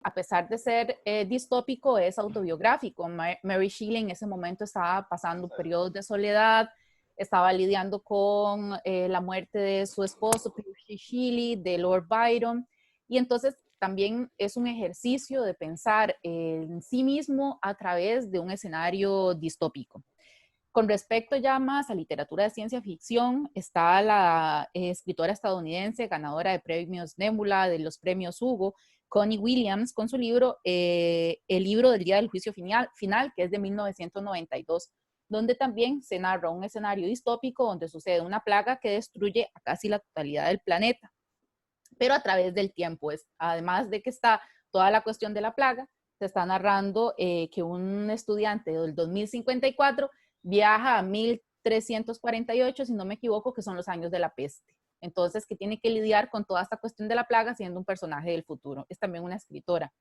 a pesar de ser distópico, es autobiográfico. Mary Shelley en ese momento estaba pasando periodos de soledad, estaba lidiando con la muerte de su esposo, Percy Shelley, de Lord Byron, y entonces también es un ejercicio de pensar en sí mismo a través de un escenario distópico. Con respecto ya más a literatura de ciencia ficción, está la escritora estadounidense, ganadora de premios Nebula, de los premios Hugo, Connie Williams, con su libro, El libro del día del juicio final, que es de 1992, donde también se narra un escenario distópico donde sucede una plaga que destruye a casi la totalidad del planeta, pero a través del tiempo. Además de que está toda la cuestión de la plaga, se está narrando que un estudiante del 2054 viaja a 1348, si no me equivoco, que son los años de la peste. Entonces, que tiene que lidiar con toda esta cuestión de la plaga siendo un personaje del futuro. Es también una escritora.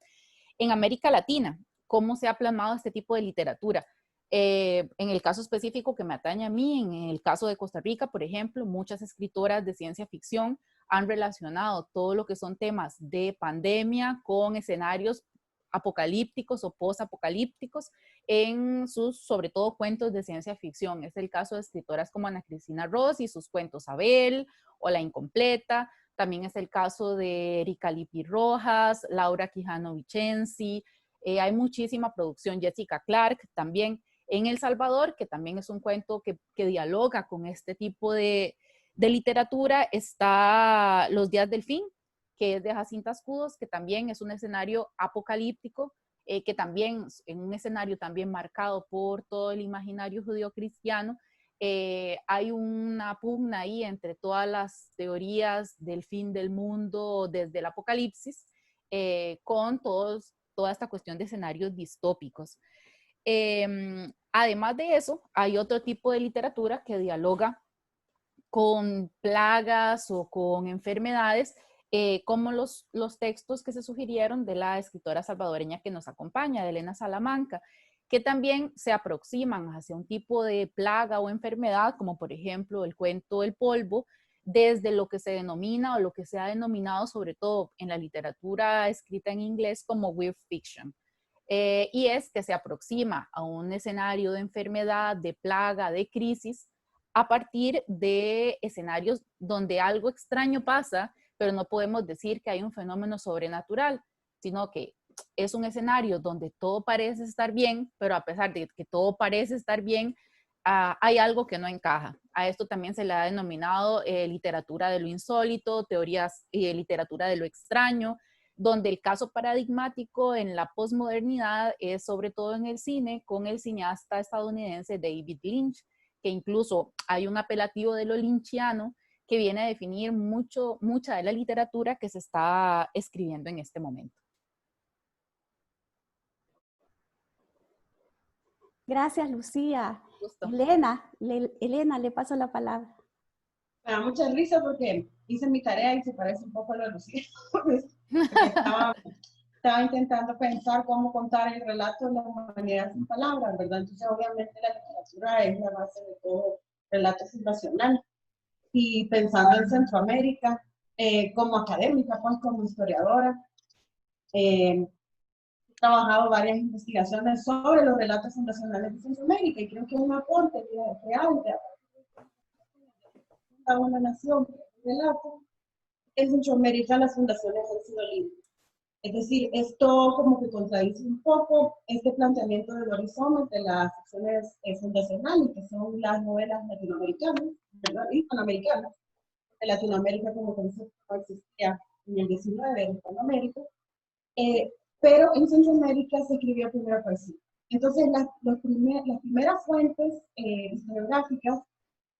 En América Latina, ¿cómo se ha plasmado este tipo de literatura? En el caso específico que me atañe a mí, en el caso de Costa Rica, por ejemplo, muchas escritoras de ciencia ficción han relacionado todo lo que son temas de pandemia con escenarios apocalípticos o post-apocalípticos en sus, sobre todo, cuentos de ciencia ficción. Es el caso de escritoras como Ana Cristina Ross y sus cuentos Abel o La Incompleta. También es el caso de Erika Lippi Rojas, Laura Quijano Vicenzi. Hay muchísima producción. Jessica Clark también en El Salvador, que también es un cuento que dialoga con este tipo de literatura. Está Los días del fin, que es de Jacinta Escudos, que también es un escenario apocalíptico, que también, en un escenario también marcado por todo el imaginario judío-cristiano, hay una pugna ahí entre todas las teorías del fin del mundo desde el apocalipsis, con toda esta cuestión de escenarios distópicos. Además de eso, hay otro tipo de literatura que dialoga con plagas o con enfermedades, como los textos que se sugirieron de la escritora salvadoreña que nos acompaña, de Elena Salamanca, que también se aproximan hacia un tipo de plaga o enfermedad, como por ejemplo el cuento El polvo, desde lo que se denomina o lo que se ha denominado, sobre todo en la literatura escrita en inglés, como weird fiction. Y es que se aproxima a un escenario de enfermedad, de plaga, de crisis, a partir de escenarios donde algo extraño pasa, pero no podemos decir que hay un fenómeno sobrenatural, sino que es un escenario donde todo parece estar bien, pero a pesar de que todo parece estar bien, hay algo que no encaja. A esto también se le ha denominado literatura de lo insólito, teorías y literatura de lo extraño, donde el caso paradigmático en la posmodernidad es sobre todo en el cine, con el cineasta estadounidense David Lynch, que incluso hay un apelativo de lo lynchiano que viene a definir mucha de la literatura que se está escribiendo en este momento. Gracias, Lucía. Justo. Elena, le paso la palabra. Me da mucha risa porque hice mi tarea y se parece un poco a la de Lucía. Estaba intentando pensar cómo contar el relato de la humanidad sin palabras, ¿verdad? Entonces, obviamente, la literatura es la base de todo relato fundacional. Y pensando en Centroamérica, como académica, pues como historiadora, he trabajado varias investigaciones sobre los relatos fundacionales de Centroamérica y creo que es un aporte real de una nación, relato. En Centroamérica las fundaciones han sido libres. Es decir, esto como que contradice un poco este planteamiento de Doris Sommer de las secciones fundacionales, que son las novelas latinoamericanas, ¿verdad? Y panamericanas. En Latinoamérica como concepto no existía en el 19 en Hispanoamérica, pero en Centroamérica se escribió primero poesía. Entonces, las primeras fuentes historiográficas,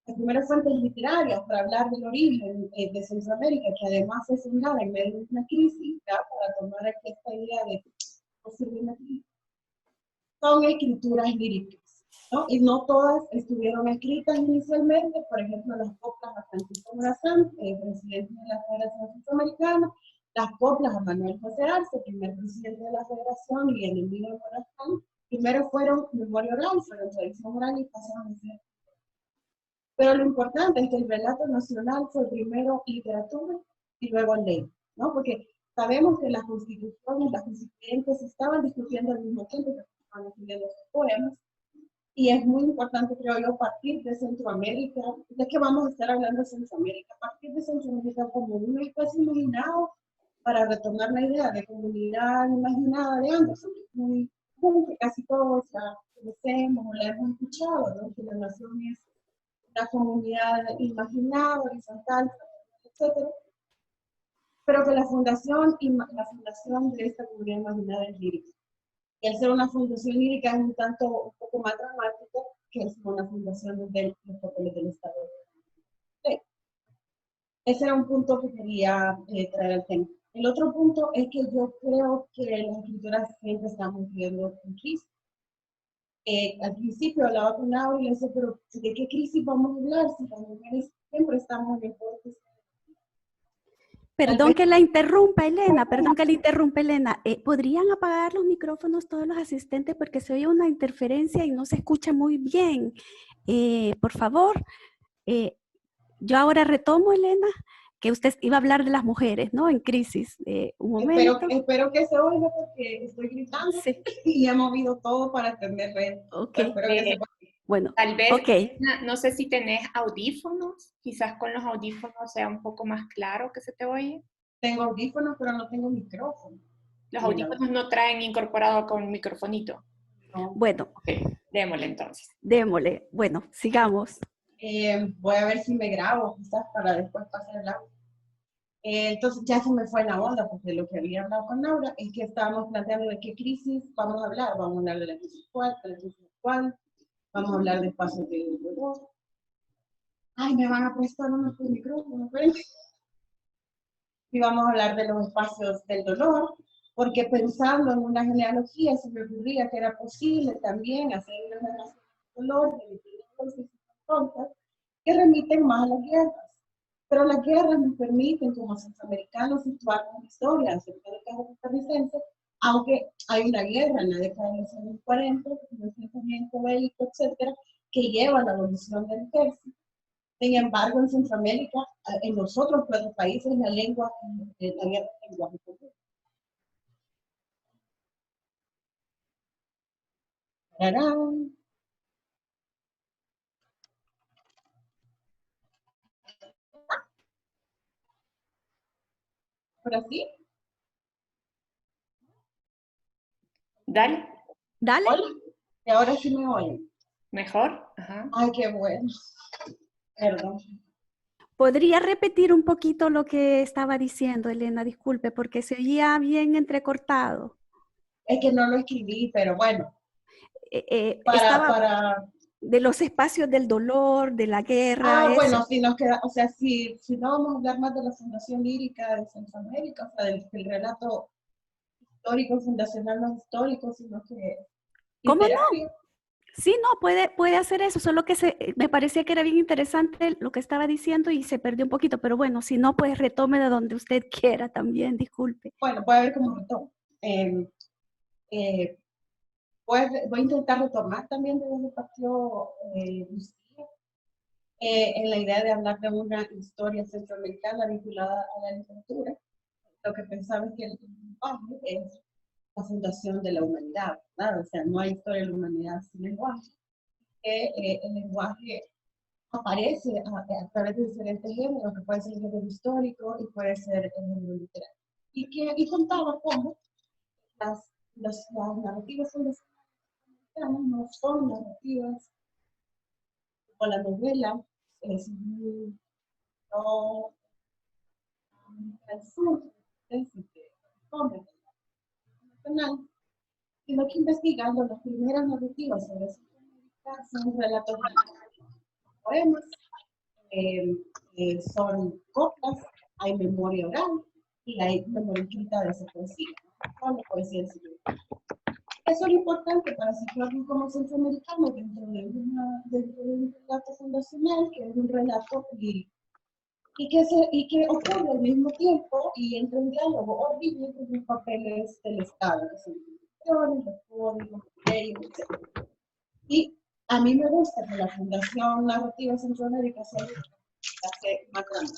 las primeras fuentes literarias para hablar del origen de Centroamérica, que además es fundada en medio de una crisis, ¿ya? Para tomar aquí esta idea de posible una crisis, son escrituras líricas, ¿no? Y no todas estuvieron escritas inicialmente. Por ejemplo, las coplas a Francisco Morazán, presidente de la Federación Centroamericana, las coplas a Manuel José Arce, primer presidente de la Federación, y el Emilio Morazán, primero fueron memoria oral, fueron tradición oral y pasaron a ser. Pero lo importante es que el relato nacional fue primero literatura y luego ley, ¿no? Porque sabemos que las constituciones, las constituyentes estaban discutiendo al mismo tiempo que estaban escribiendo sus poemas, y es muy importante, creo yo, partir de Centroamérica, ya que vamos a estar hablando de Centroamérica, partir de Centroamérica como un espacio imaginado para retomar la idea de comunidad imaginada de Anderson, que es muy común, que casi todos la conocemos o la hemos escuchado, ¿no? Que la nación es una comunidad imaginada, horizontal, etcétera, pero que la fundación de esta comunidad imaginada es lírica. Y al ser una fundación lírica es un poco más dramática que es una fundación de los papeles del Estado. Sí. Ese era un punto que quería traer al tema. El otro punto es que yo creo que las escritoras siempre estamos viviendo en crisis. Al principio hablaba con Laura y le decía, pero ¿de qué crisis vamos a hablar si las mujeres siempre estamos en fuertes? Perdón que la interrumpa, Elena, perdón que la interrumpa, Elena. ¿Podrían apagar los micrófonos todos los asistentes porque se oye una interferencia y no se escucha muy bien? Por favor, yo ahora retomo, Elena, que usted iba a hablar de las mujeres, ¿no? En crisis. Un momento. Espero que se oiga porque estoy gritando Sí. y he movido todo para atender red. Ok. Espero que se Bueno, tal vez, okay. no sé si tenés audífonos, quizás con los audífonos sea un poco más claro que se te oye. Tengo audífonos, pero no tengo micrófono. Los audífonos no traen incorporado con microfonito. No. Bueno. Ok, démosle entonces. Démosle. Bueno, sigamos. Voy a ver si me grabo, quizás, para después pasar el audio. Entonces ya se me fue la onda, porque lo que había hablado con Laura es que estábamos planteando de qué crisis vamos a hablar. Vamos a hablar de la crisis actual, vamos a hablar de espacios de dolor. Ay, me van a prestar unos micrófonos, ¿ven? Y vamos a hablar de los espacios del dolor, porque pensando en una genealogía se me ocurría que era posible también hacer una relación del dolor, de cosas que remiten más a las guerras. Pero las guerras nos permiten, como centroamericanos, situarnos en historia acerca del caso costarricense, aunque hay una guerra en la década de los años 40, un enfrentamiento bélico, etcétera, que lleva a la abolición del ejército. Sin embargo, en Centroamérica, en los otros países, la guerra es lenguaje común. ¡Tarán! ¿Ahora sí? Dale. Dale. Hola. Y ahora sí me oyen. ¿Mejor? Ajá. Ay, qué bueno. Perdón. ¿Podría repetir un poquito lo que estaba diciendo, Elena? Disculpe, porque se oía bien entrecortado. Es que no lo escribí, pero bueno. Estaba de los espacios del dolor, de la guerra. Ah, bueno, si nos queda, o sea, si no vamos a hablar más de la Fundación Lírica de Centroamérica, o sea, del relato histórico, fundacional no histórico, sino que ¿Cómo literario. no? Sí, no, puede hacer eso, solo que me parecía que era bien interesante lo que estaba diciendo y se perdió un poquito, pero bueno, si no, pues retome de donde usted quiera también, disculpe. Bueno, voy a ver cómo retomo. Voy a intentar retomar también de donde partió Lucía, en la idea de hablar de una historia centroamericana vinculada a la literatura. Lo que pensaba es que el lenguaje es la fundación de la humanidad, ¿verdad? O sea, no hay historia de la humanidad sin lenguaje. El lenguaje aparece a través de diferentes géneros, que puede ser el género histórico y puede ser el género literario. Y contaba cómo las narrativas fundacionales no son narrativas como la novela, es no al sur, sino que investigando las primeras narrativas sobre Centroamérica son relatos de poemas, son coplas, hay memoria oral y hay memoria escrita de esa poesía, ¿no? La poesía del siglo. Eso es importante para situarnos como centroamericanos dentro de un relato fundacional que es un relato lírico. Y que ocurre al mismo tiempo y entra en diálogo horrible con los papeles del Estado, que son los códigos, los leyes, etc. Y a mí me gusta que la Fundación Narrativa Centroamérica sea más grande.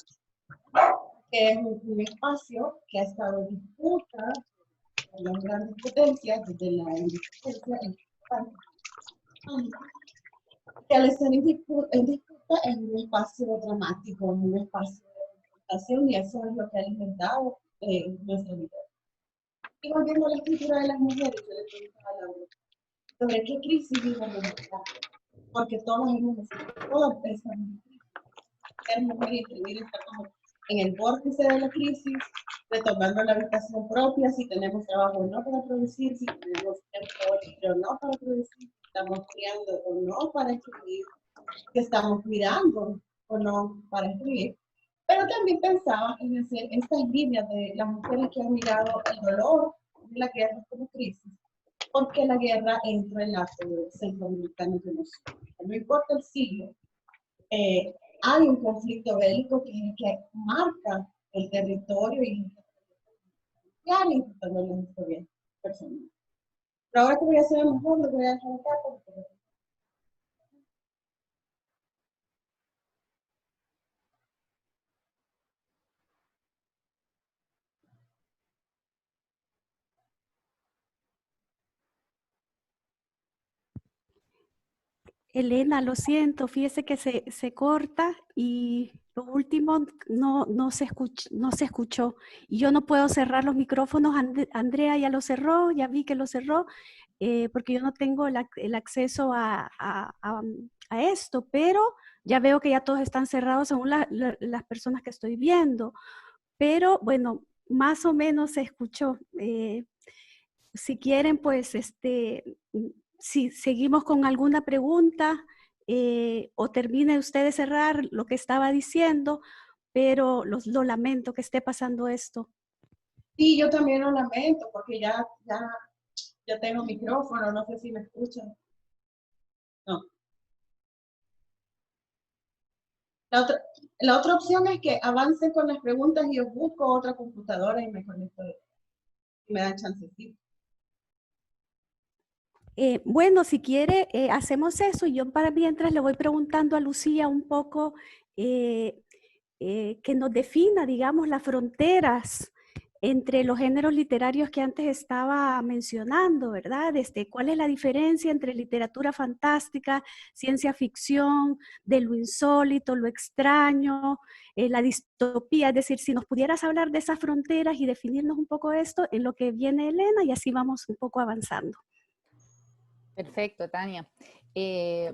Es un espacio que ha estado en disputa por las grandes potencias, desde la independencia, que al estar en disputa es un espacio dramático, un espacio de confrontación, y eso es lo que ha alimentado nuestra vida. Y volviendo a la escritura de las mujeres, yo le preguntaba a Laura, ¿sobre qué crisis vive la humanidad? Porque todos estamos en crisis. Ser mujer y escribir está como en el vórtice de la crisis, retomando la habitación propia, si tenemos trabajo o no para producir, si tenemos tiempo o no para producir, si estamos criando o no para escribir, que estamos cuidando o no para escribir. Pero también pensaba en hacer estas líneas de las mujeres que han mirado el dolor de la guerra como crisis, porque la guerra entra en la centroamericana de nosotros. No importa el siglo, hay un conflicto bélico que marca el territorio y importando la historia personal. Pero ahora que voy a hacer lo mejor, lo voy a dejar acá porque... Elena, lo siento, fíjese que se corta y lo último no se escuchó. Y yo no puedo cerrar los micrófonos. Andrea ya lo cerró, ya vi que lo cerró, porque yo no tengo el acceso a esto, pero ya veo que ya todos están cerrados según las personas que estoy viendo. Pero bueno, más o menos se escuchó. Si quieren, pues, si seguimos con alguna pregunta, o termine usted de cerrar lo que estaba diciendo, pero lo lamento que esté pasando esto. Sí, yo también lo lamento porque ya tengo micrófono, no sé si me escuchan. No. La otra opción es que avance con las preguntas y yo busco otra computadora y me conecto y me dan chancecito. Bueno, si quiere, hacemos eso y yo para mientras le voy preguntando a Lucía un poco que nos defina, digamos, las fronteras entre los géneros literarios que antes estaba mencionando, ¿verdad? ¿Cuál es la diferencia entre literatura fantástica, ciencia ficción, de lo insólito, lo extraño, la distopía? Es decir, si nos pudieras hablar de esas fronteras y definirnos un poco esto en lo que viene Elena, y así vamos un poco avanzando. Perfecto, Tania.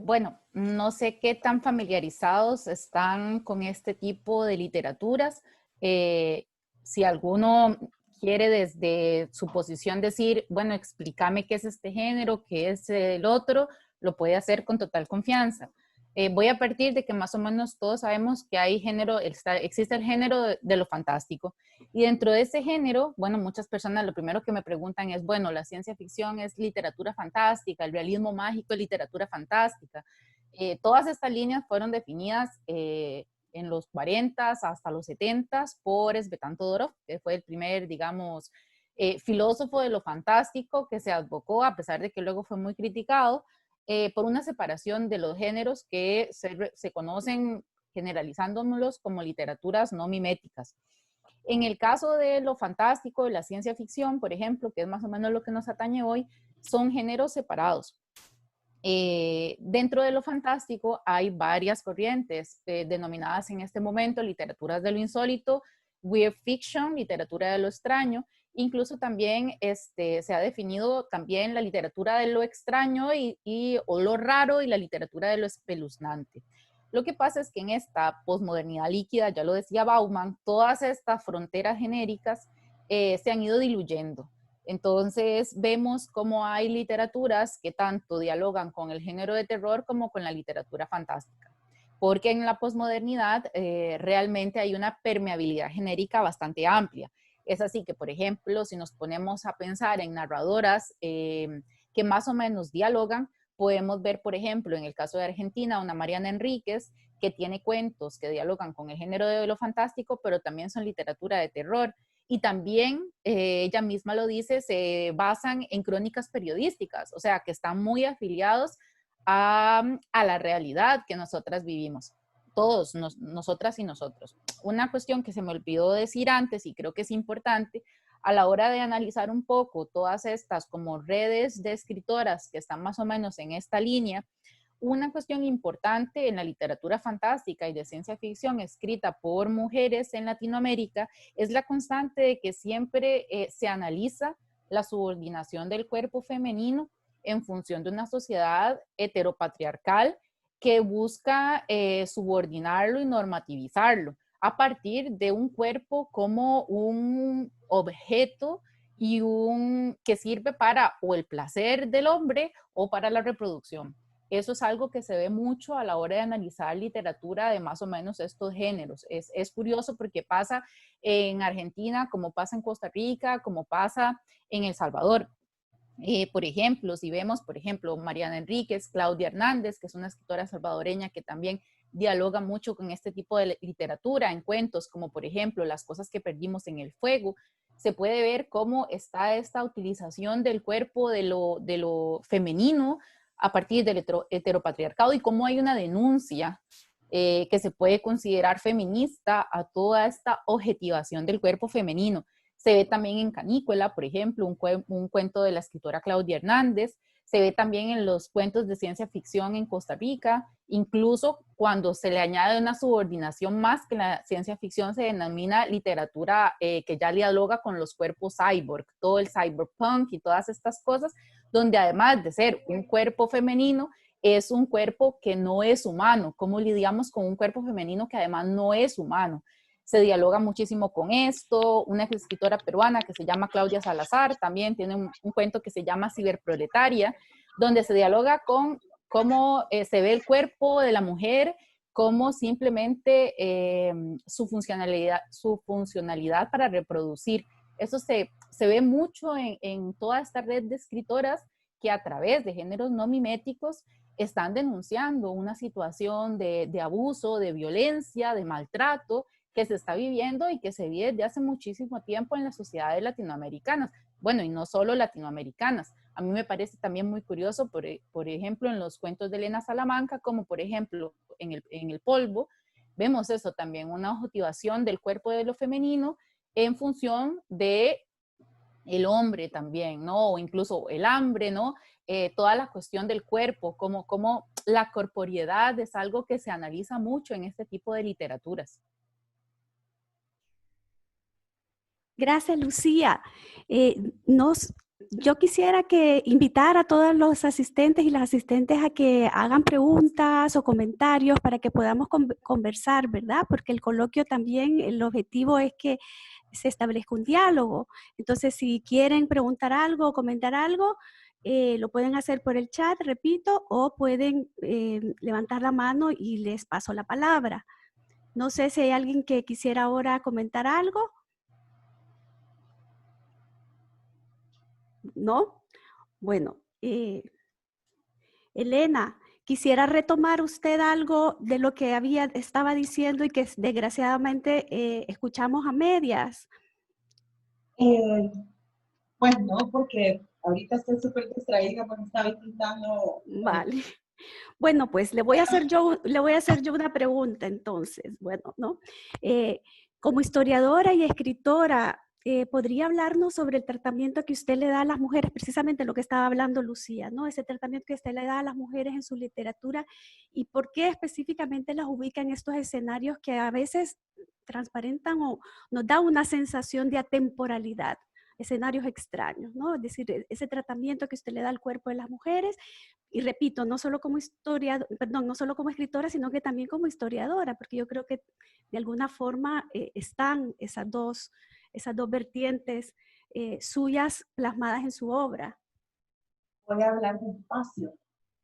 Bueno, no sé qué tan familiarizados están con este tipo de literaturas. Si alguno quiere desde su posición decir, bueno, explícame qué es este género, qué es el otro, lo puede hacer con total confianza. Voy a partir de que más o menos todos sabemos que hay género, existe el género de lo fantástico. Y dentro de ese género, bueno, muchas personas lo primero que me preguntan es, bueno, la ciencia ficción es literatura fantástica, el realismo mágico es literatura fantástica. Todas estas líneas fueron definidas en los 40 hasta los 70 por Svetanto Todorov, que fue el primer, digamos, filósofo de lo fantástico que se advocó, a pesar de que luego fue muy criticado, por una separación de los géneros que se conocen, generalizándolos como literaturas no miméticas. En el caso de lo fantástico, de la ciencia ficción, por ejemplo, que es más o menos lo que nos atañe hoy, son géneros separados. Dentro de lo fantástico hay varias corrientes denominadas en este momento literaturas de lo insólito, weird fiction, literatura de lo extraño. Incluso también se ha definido también la literatura de lo extraño o lo raro y la literatura de lo espeluznante. Lo que pasa es que en esta posmodernidad líquida, ya lo decía Bauman, todas estas fronteras genéricas se han ido diluyendo. Entonces vemos cómo hay literaturas que tanto dialogan con el género de terror como con la literatura fantástica. Porque en la posmodernidad realmente hay una permeabilidad genérica bastante amplia. Es así que, por ejemplo, si nos ponemos a pensar en narradoras que más o menos dialogan, podemos ver, por ejemplo, en el caso de Argentina, una Mariana Enríquez, que tiene cuentos que dialogan con el género de lo fantástico, pero también son literatura de terror. Y también, ella misma lo dice, se basan en crónicas periodísticas, o sea, que están muy afiliados a la realidad que nosotras vivimos. todos, nosotras y nosotros. Una cuestión que se me olvidó decir antes y creo que es importante, a la hora de analizar un poco todas estas como redes de escritoras que están más o menos en esta línea, una cuestión importante en la literatura fantástica y de ciencia ficción escrita por mujeres en Latinoamérica es la constante de que siempre se analiza la subordinación del cuerpo femenino en función de una sociedad heteropatriarcal que busca subordinarlo y normativizarlo a partir de un cuerpo como un objeto y que sirve para o el placer del hombre o para la reproducción. Eso es algo que se ve mucho a la hora de analizar literatura de más o menos estos géneros. Es curioso porque pasa en Argentina, como pasa en Costa Rica, como pasa en El Salvador. Por ejemplo, si vemos, por ejemplo, Mariana Enríquez, Claudia Hernández, que es una escritora salvadoreña que también dialoga mucho con este tipo de literatura en cuentos, como por ejemplo Las cosas que perdimos en el fuego, se puede ver cómo está esta utilización del cuerpo de lo femenino a partir del heteropatriarcado y cómo hay una denuncia que se puede considerar feminista a toda esta objetivación del cuerpo femenino. Se ve también en Canícula, por ejemplo, un cuento de la escritora Claudia Hernández. Se ve también en los cuentos de ciencia ficción en Costa Rica. Incluso cuando se le añade una subordinación más que la ciencia ficción, se denomina literatura que ya dialoga con los cuerpos cyborg, todo el cyberpunk y todas estas cosas, donde además de ser un cuerpo femenino, es un cuerpo que no es humano. ¿Cómo lidiamos con un cuerpo femenino que además no es humano? Se dialoga muchísimo con esto. Una escritora peruana que se llama Claudia Salazar también tiene un cuento que se llama Ciberproletaria, donde se dialoga con cómo se ve el cuerpo de la mujer, cómo simplemente su funcionalidad para reproducir. Eso se ve mucho en toda esta red de escritoras que a través de géneros no miméticos están denunciando una situación de abuso, de violencia, de maltrato, que se está viviendo y que se vive desde hace muchísimo tiempo en las sociedades latinoamericanas. Bueno, y no solo latinoamericanas. A mí me parece también muy curioso, por ejemplo, en los cuentos de Elena Salamanca, como por ejemplo en el polvo, vemos eso también, una objetivación del cuerpo de lo femenino en función de el hombre también, ¿no? O incluso el hambre, ¿no? Toda la cuestión del cuerpo, como la corporeidad es algo que se analiza mucho en este tipo de literaturas. Gracias, Lucía. Yo quisiera que invitar a todos los asistentes y las asistentes a que hagan preguntas o comentarios para que podamos conversar, ¿verdad? Porque el coloquio también, el objetivo es que se establezca un diálogo. Entonces, si quieren preguntar algo o comentar algo, lo pueden hacer por el chat, repito, o pueden levantar la mano y les paso la palabra. No sé si hay alguien que quisiera ahora comentar algo. ¿No? Bueno, Elena, quisiera retomar usted algo de lo que estaba diciendo y que desgraciadamente escuchamos a medias. Pues no, porque ahorita estoy súper distraída porque estaba intentando... Vale. Bueno, pues le voy a hacer yo una pregunta entonces. Bueno, ¿no? Como historiadora y escritora, ¿podría hablarnos sobre el tratamiento que usted le da a las mujeres? Precisamente lo que estaba hablando Lucía, ¿no? Ese tratamiento que usted le da a las mujeres en su literatura y por qué específicamente las ubica en estos escenarios que a veces transparentan o nos da una sensación de atemporalidad, escenarios extraños, ¿no? Es decir, ese tratamiento que usted le da al cuerpo de las mujeres. Y repito, no solo como no solo como escritora, sino que también como historiadora, porque yo creo que de alguna forma están esas dos vertientes suyas plasmadas en su obra. Voy a hablar despacio,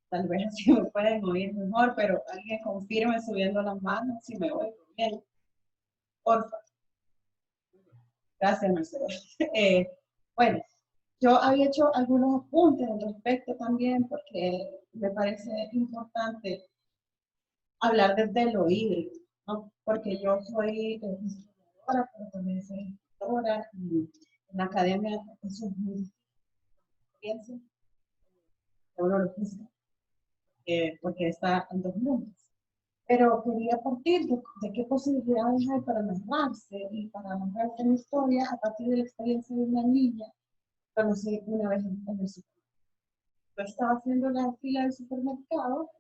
tal vez así me pueden oír mejor, pero alguien confirme subiendo las manos si me oigo bien. Porfa. Gracias, Mercedes. Bueno, yo había hecho algunos apuntes al respecto también porque me parece importante hablar desde lo híbrido, ¿no? Porque yo soy historiadora, pero también soy escritora y en la academia eso es muy difícil, uno lo juzga, porque está en dos mundos. pero quería partir de qué posibilidades hay para narrarse y para narrarse una historia a partir de la experiencia de una niña que conocí una vez en el supermercado. Yo estaba haciendo la fila del supermercado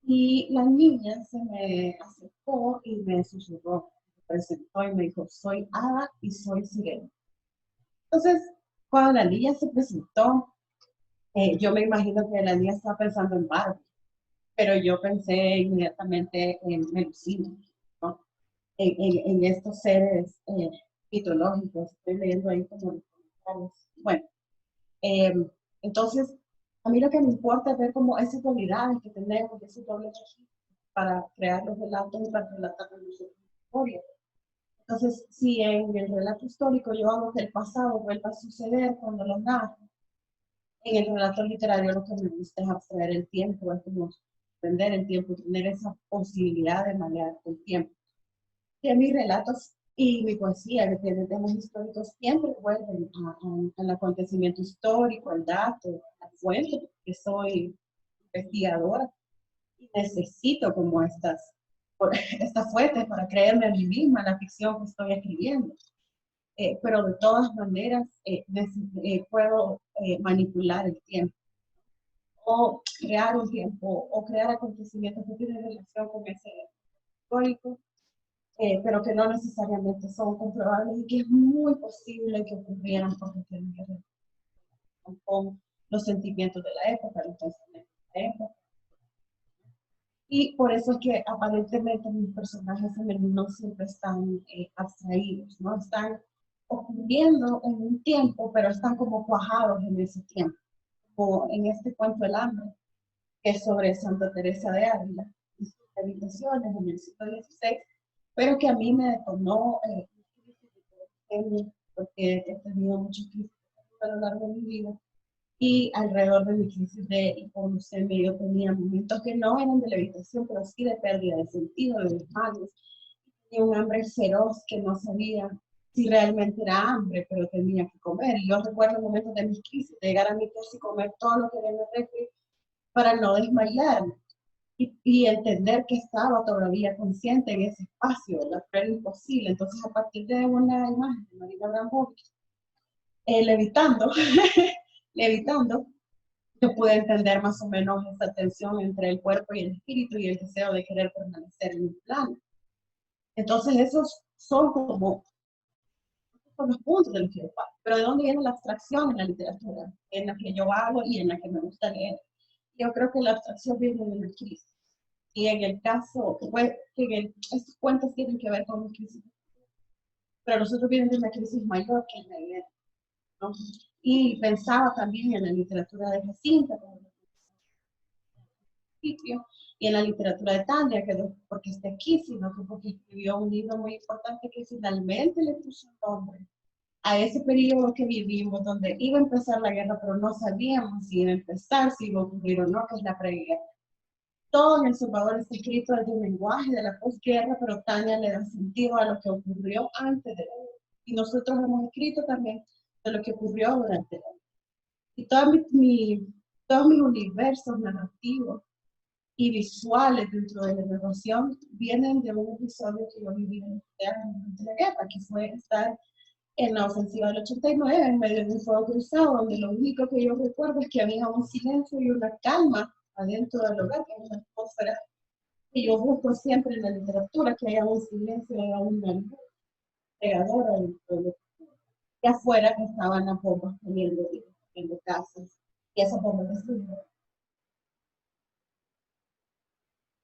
y la niña se me acercó y me susurró, me presentó y me dijo, soy Ada y soy Sirena. Entonces, cuando la niña se presentó, yo me imagino que la niña estaba pensando en Barbie, pero yo pensé inmediatamente en Melusina, ¿no? En estos seres mitológicos. Estoy leyendo ahí como los comentarios. Bueno, eh, entonces, a mí lo que me importa es ver como esas cualidades que tenemos, ese doble registro para crear los relatos y para relatar nuestra historia. Entonces, si en el relato histórico yo hago que el pasado vuelva a suceder cuando lo narro, en el relato literario lo que me gusta es abstraer el tiempo, es como aprender el tiempo, tener esa posibilidad de manejar el tiempo. Que mis relatos y mi poesía, que tiene temas históricos, siempre vuelven al acontecimiento histórico, al dato, a la fuente, porque soy investigadora y necesito como estas fuentes para creerme a mí misma la ficción que estoy escribiendo. Pero de todas maneras puedo manipular el tiempo o crear un tiempo o crear acontecimientos que tienen relación con ese histórico, pero que no necesariamente son comprobables y que es muy posible que ocurrieran porque tienen que ver con los sentimientos de la época, los pensamientos de la época. Y por eso es que aparentemente mis personajes femeninos siempre están abstraídos, ¿no? Están ocurriendo en un tiempo, pero están como cuajados en ese tiempo. Como en este cuento El hambre, que es sobre Santa Teresa de Ávila y sus meditaciones en el siglo XVI, pero que a mí me detonó porque he tenido muchas crisis a lo largo de mi vida. Y alrededor de mi crisis de hipoglucemia yo tenía momentos que no eran de levitación, pero sí de pérdida de sentido, de desmayos. Tenía un hambre feroz que no sabía si realmente era hambre, pero tenía que comer. Y yo recuerdo momentos de mis crisis, de llegar a mi casa y comer todo lo que había en el refri para no desmayarme. Y entender que estaba todavía consciente en ese espacio, ¿verdad? Pero era imposible. Entonces, a partir de una imagen de Marina Abramovic, levitando, levitando, yo pude entender más o menos esa tensión entre el cuerpo y el espíritu y el deseo de querer permanecer en un plano. Entonces, esos son como los puntos de los que yo parto. Pero ¿de dónde viene la abstracción en la literatura? En la que yo hago y en la que me gusta leer. Yo creo que la abstracción viene de la crisis. Y en el caso, pues, estos cuentos tienen que ver con una crisis, pero nosotros vienen de una crisis mayor que es la guerra, ¿no? Y pensaba también en la literatura de Jacinta, como sitio, y en la literatura de Tania, que no porque esté aquí, sino que porque escribió un libro muy importante que finalmente le puso un nombre a ese periodo que vivimos, donde iba a empezar la guerra, pero no sabíamos si iba a empezar, si iba a ocurrir o no, que es la preguerra. Todo en El Salvador está escrito desde un lenguaje de la posguerra, pero Tania le da sentido a lo que ocurrió antes de la guerra. Y nosotros hemos escrito también de lo que ocurrió durante la guerra. Y todos mis universos narrativos y visuales dentro de la narración vienen de un episodio que yo viví durante la guerra, que fue estar en la ofensiva del 89, en medio de un fuego cruzado, donde lo único que yo recuerdo es que había un silencio y una calma adentro del hogar, que es una atmósfera que yo busco siempre en la literatura, que haya un silencio, haya una luz pegadora dentro del hogar. Y afuera que estaban las bombas cayendo en las casas, y esas bombas destruyeron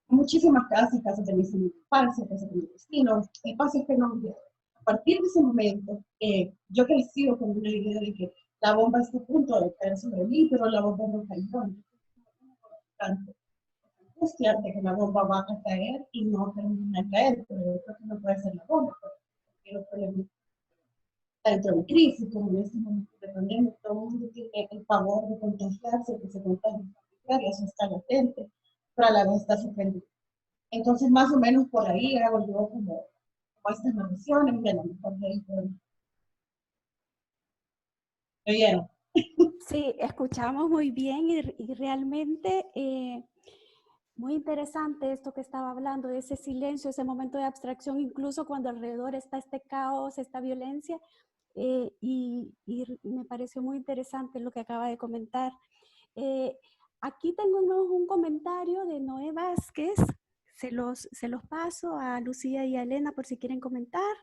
muchísimas casas de mis infancia, casas de mis vecinos, espacios que no olvidaron. A partir de ese momento, yo he crecido con una idea de que la bomba está a punto de caer sobre mí, pero la bomba no cayó. Tanto angustia de que la bomba va a caer y no termina de caer, pero yo creo que no puede ser la bomba, porque los problemas dentro de crisis, como en este momento de pandemia, todo el mundo tiene el favor de contagiarse, que se contagie y eso está latente, pero a la vez está suspendido. Entonces, más o menos por ahí hago yo como estas narraciones y a lo mejor de ahí ¿oyeron? Sí, escuchamos muy bien y realmente Muy interesante esto que estaba hablando, de ese silencio, ese momento de abstracción, incluso cuando alrededor está este caos, esta violencia, y me pareció muy interesante lo que acaba de comentar. Aquí tengo un comentario de Noé Vázquez, se los paso a Lucía y a Elena por si quieren comentar.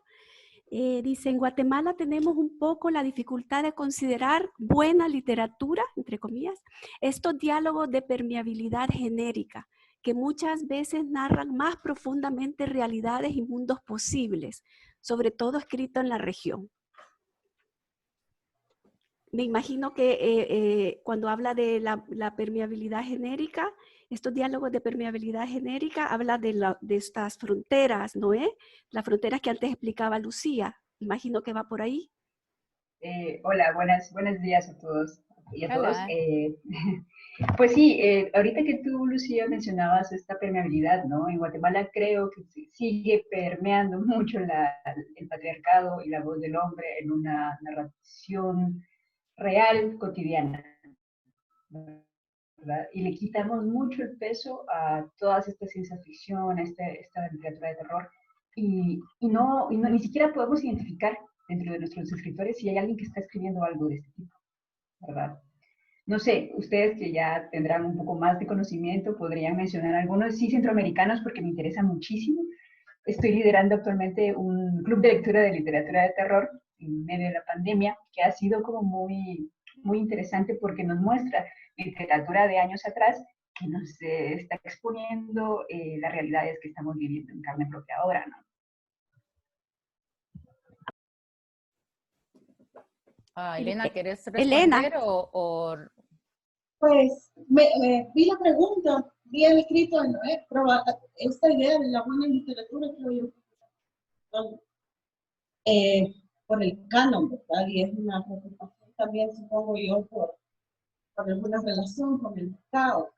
Dice, en Guatemala tenemos un poco la dificultad de considerar buena literatura, entre comillas, estos diálogos de permeabilidad genérica, que muchas veces narran más profundamente realidades y mundos posibles, sobre todo escrito en la región. Me imagino que cuando habla de la permeabilidad genérica, estos diálogos de permeabilidad genérica, habla de estas fronteras, ¿no es? Las fronteras que antes explicaba Lucía. Imagino que va por ahí. Hola, buenos días a todos y a todos. Hola. Pues sí, ahorita que tú, Lucía, mencionabas esta permeabilidad, ¿no? En Guatemala creo que sigue permeando mucho el patriarcado y la voz del hombre en una narración real, cotidiana, ¿verdad? Y le quitamos mucho el peso a todas estas ciencia ficción, a esta literatura de terror, ni siquiera podemos identificar dentro de nuestros escritores si hay alguien que está escribiendo algo de este tipo, ¿verdad? No sé, ustedes que ya tendrán un poco más de conocimiento, podrían mencionar algunos, sí, centroamericanos, porque me interesa muchísimo. Estoy liderando actualmente un club de lectura de literatura de terror en medio de la pandemia, que ha sido como muy interesante porque nos muestra literatura de años atrás que nos está exponiendo las realidades que estamos viviendo en carne propia ahora, ¿no? Elena, ¿quieres Elena. responder o... Pues vi la pregunta, vi el escrito, esta idea de la buena literatura, creo yo, por el canon, ¿verdad? Y es una preocupación también, supongo yo, por alguna relación con el mercado,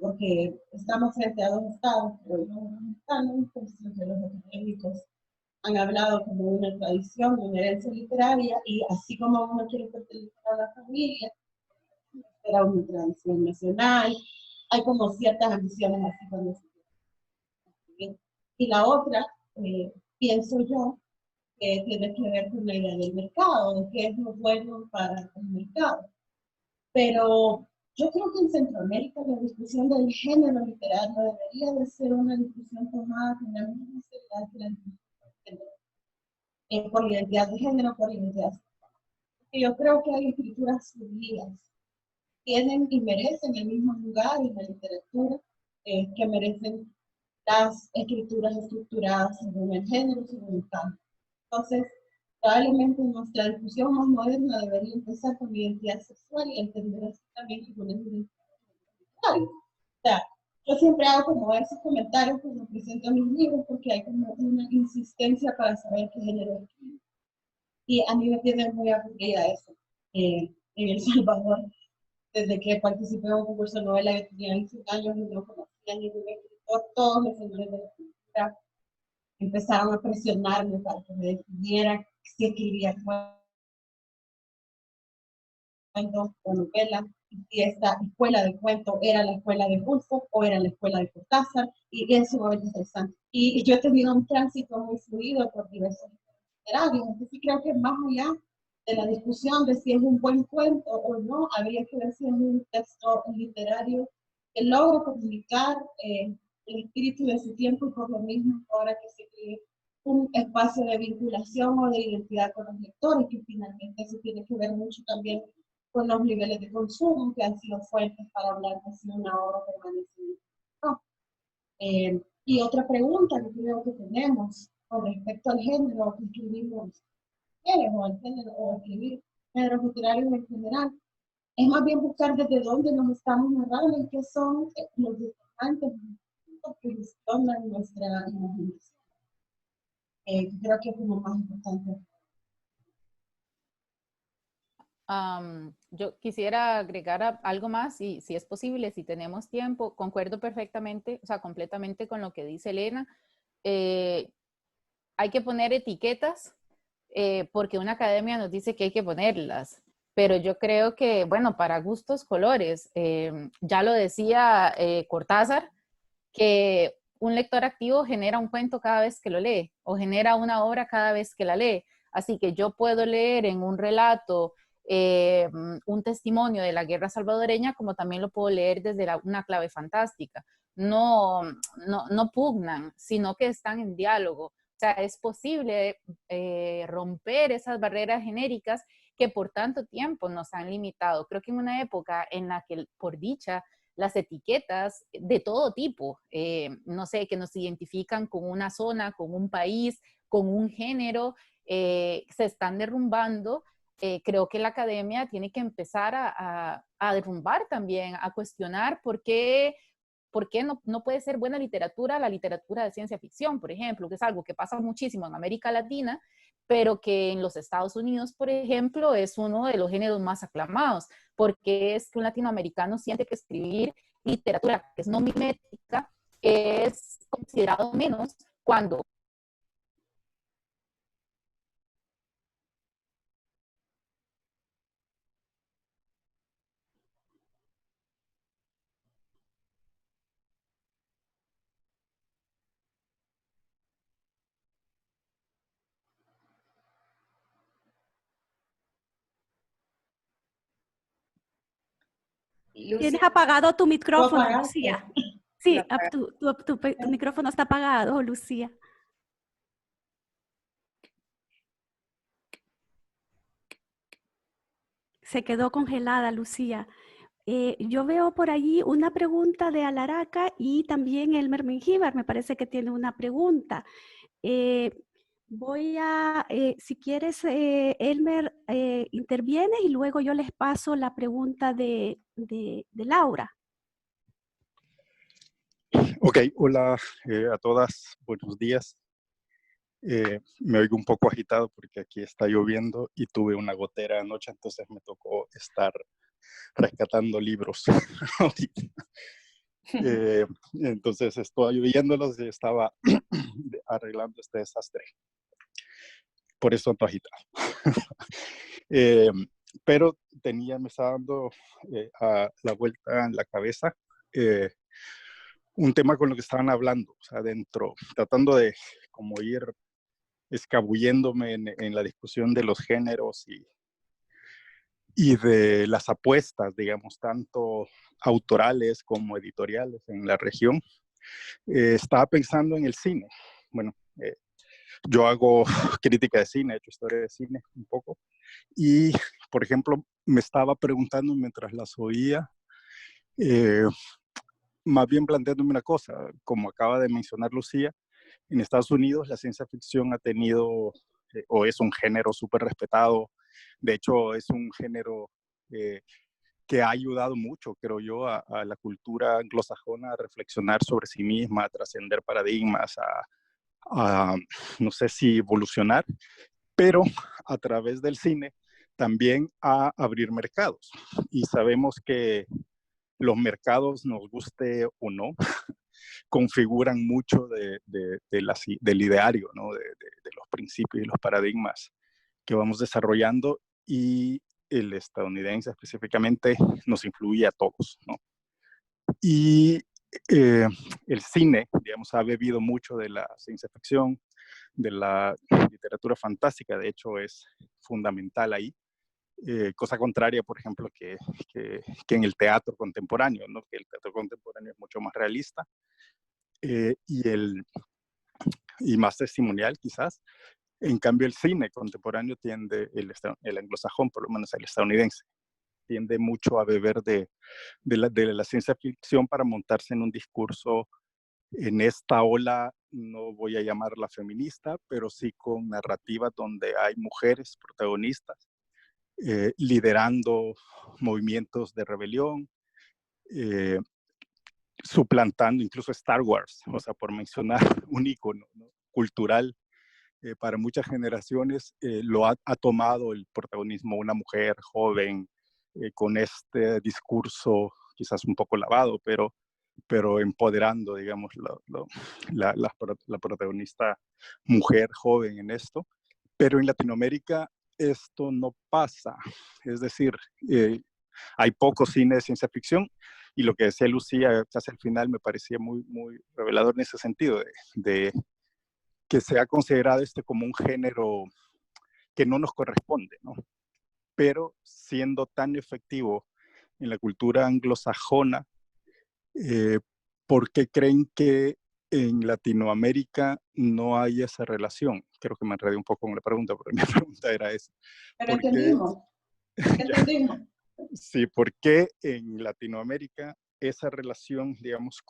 porque estamos frente a dos estados, pero no un canon, pues que los académicos han hablado como una tradición, una herencia literaria, y así como uno quiere pertenecer a la familia, era una tradición nacional, hay como ciertas ambiciones así cuando se quiere. Y la otra, pienso yo, que tiene que ver con la idea del mercado, de qué es lo bueno para el mercado. Pero yo creo que en Centroamérica la discusión del género literario debería de ser una discusión tomada con la misma seriedad que la discusión del género, por identidad de género, por identidad sexual. Yo creo que hay escrituras fluidas, tienen y merecen el mismo lugar en la literatura que merecen las escrituras estructuradas según el género, según el campo. Entonces, probablemente nuestra discusión más moderna debería empezar con la identidad sexual y entender así también que con el identidad. O sea, yo siempre hago como esos comentarios cuando presento mis libros porque hay como una insistencia para saber qué género es. Y a mí me tiene muy aburrida eso. En El Salvador, desde que participé en un concurso de novela, yo tenía 25 años y no conocía ningún escritor, todos los señores de la cultura empezaron a presionarme para que me definiera si escribía cuentos o novela, y si esta escuela de cuento era la escuela de Woolfolk o era la escuela de Cortázar, y es sumamente interesante. Y yo he tenido un tránsito muy fluido por diversos literarios, entonces creo que más allá de la discusión de si es un buen cuento o no, habría que ver si es un texto literario que logra comunicar el espíritu de su tiempo y por lo mismo ahora que se cree un espacio de vinculación o de identidad con los lectores, que finalmente eso tiene que ver mucho también con los niveles de consumo que han sido fuertes para hablar de si una obra permanece no. Y otra pregunta que creo que tenemos con respecto al género que escribimos o al género o escribir géneros literarios en general, es más bien buscar desde dónde nos estamos narrando y qué son los determinantes que gestionan nuestra imaginación. Creo que es lo más importante. Yo quisiera agregar algo más, y si es posible, si tenemos tiempo. Concuerdo perfectamente, o sea, completamente con lo que dice Elena. Hay que poner etiquetas porque una academia nos dice que hay que ponerlas. pero yo creo que, bueno, para gustos, colores. Ya lo decía Cortázar, que un lector activo genera un cuento cada vez que lo lee o genera una obra cada vez que la lee. Así que yo puedo leer en un relato un testimonio de la guerra salvadoreña, como también lo puedo leer desde una clave fantástica. No, no pugnan, sino que están en diálogo. O sea, es posible romper esas barreras genéricas que por tanto tiempo nos han limitado. Creo que en una época en la que, por dicha, las etiquetas de todo tipo, no sé, que nos identifican con una zona, con un país, con un género, se están derrumbando. Creo que la academia tiene que empezar a derrumbar también, a cuestionar por qué no puede ser buena literatura la literatura de ciencia ficción, por ejemplo, que es algo que pasa muchísimo en América Latina, pero que en los Estados Unidos, por ejemplo, es uno de los géneros más aclamados, porque es que un latinoamericano siente que escribir literatura que es no mimética es considerado menos cuando Tienes Lucy, apagado tu Lo micrófono, apagaste. Lucía. Sí, la- tu micrófono está apagado, Lucía. Se quedó congelada, Lucía. Yo veo por allí una pregunta de Alaraca y también Elmer Mengíbar me parece que tiene una pregunta. Eh, si quieres, Elmer, interviene y luego yo les paso la pregunta de Laura. Ok, hola a todas, buenos días. Me oigo un poco agitado porque aquí está lloviendo y tuve una gotera anoche, entonces me tocó estar rescatando libros. Entonces estoy oyéndolos y estaba arreglando este desastre. Por eso ando agitado. Eh, pero me estaba dando a la vuelta en la cabeza un tema con lo que estaban hablando, o sea, tratando de como ir escabulléndome en la discusión de los géneros y de las apuestas, digamos, tanto autorales como editoriales en la región. Estaba pensando en el cine. Bueno, yo hago crítica de cine, he hecho historia de cine un poco. Y, por ejemplo, me estaba preguntando mientras las oía, más bien planteándome una cosa, como acaba de mencionar Lucía, en Estados Unidos la ciencia ficción ha tenido, o es un género súper respetado. De hecho, es un género que ha ayudado mucho, creo yo, a la cultura anglosajona a reflexionar sobre sí misma, a trascender paradigmas, no sé si evolucionar, pero a través del cine también a abrir mercados. Y sabemos que los mercados, nos guste o no, configuran mucho del ideario, ¿no? De los principios y los paradigmas que vamos desarrollando, y el estadounidense específicamente nos influye a todos, ¿no? Y el cine, digamos, ha bebido mucho de la ciencia ficción, de la literatura fantástica, de hecho es fundamental ahí. Cosa contraria, por ejemplo, que en el teatro contemporáneo, ¿no? Que el teatro contemporáneo es mucho más realista eh, y, y más testimonial quizás. En cambio, el cine contemporáneo tiende, el anglosajón, por lo menos el estadounidense, tiende mucho a beber de la ciencia ficción para montarse en un discurso en esta ola, no voy a llamarla feminista, pero sí con narrativas donde hay mujeres protagonistas liderando movimientos de rebelión, eh, suplantando incluso Star Wars, o sea, por mencionar un icono, ¿no? Cultural para muchas generaciones, ha tomado el protagonismo una mujer joven con este discurso quizás un poco lavado, pero empoderando, digamos, la protagonista mujer joven en esto. Pero en Latinoamérica esto no pasa. Es decir, hay poco cine de ciencia ficción y lo que decía Lucía casi al final me parecía muy, muy revelador en ese sentido, de que se ha considerado como un género que no nos corresponde, ¿no? Pero siendo tan efectivo en la cultura anglosajona, ¿por qué creen que en Latinoamérica no hay esa relación? Creo que me enredé un poco con la pregunta, pero mi pregunta era esa. Pero entendimos. Entendimos. Sí, ¿por qué en Latinoamérica esa relación, digamos,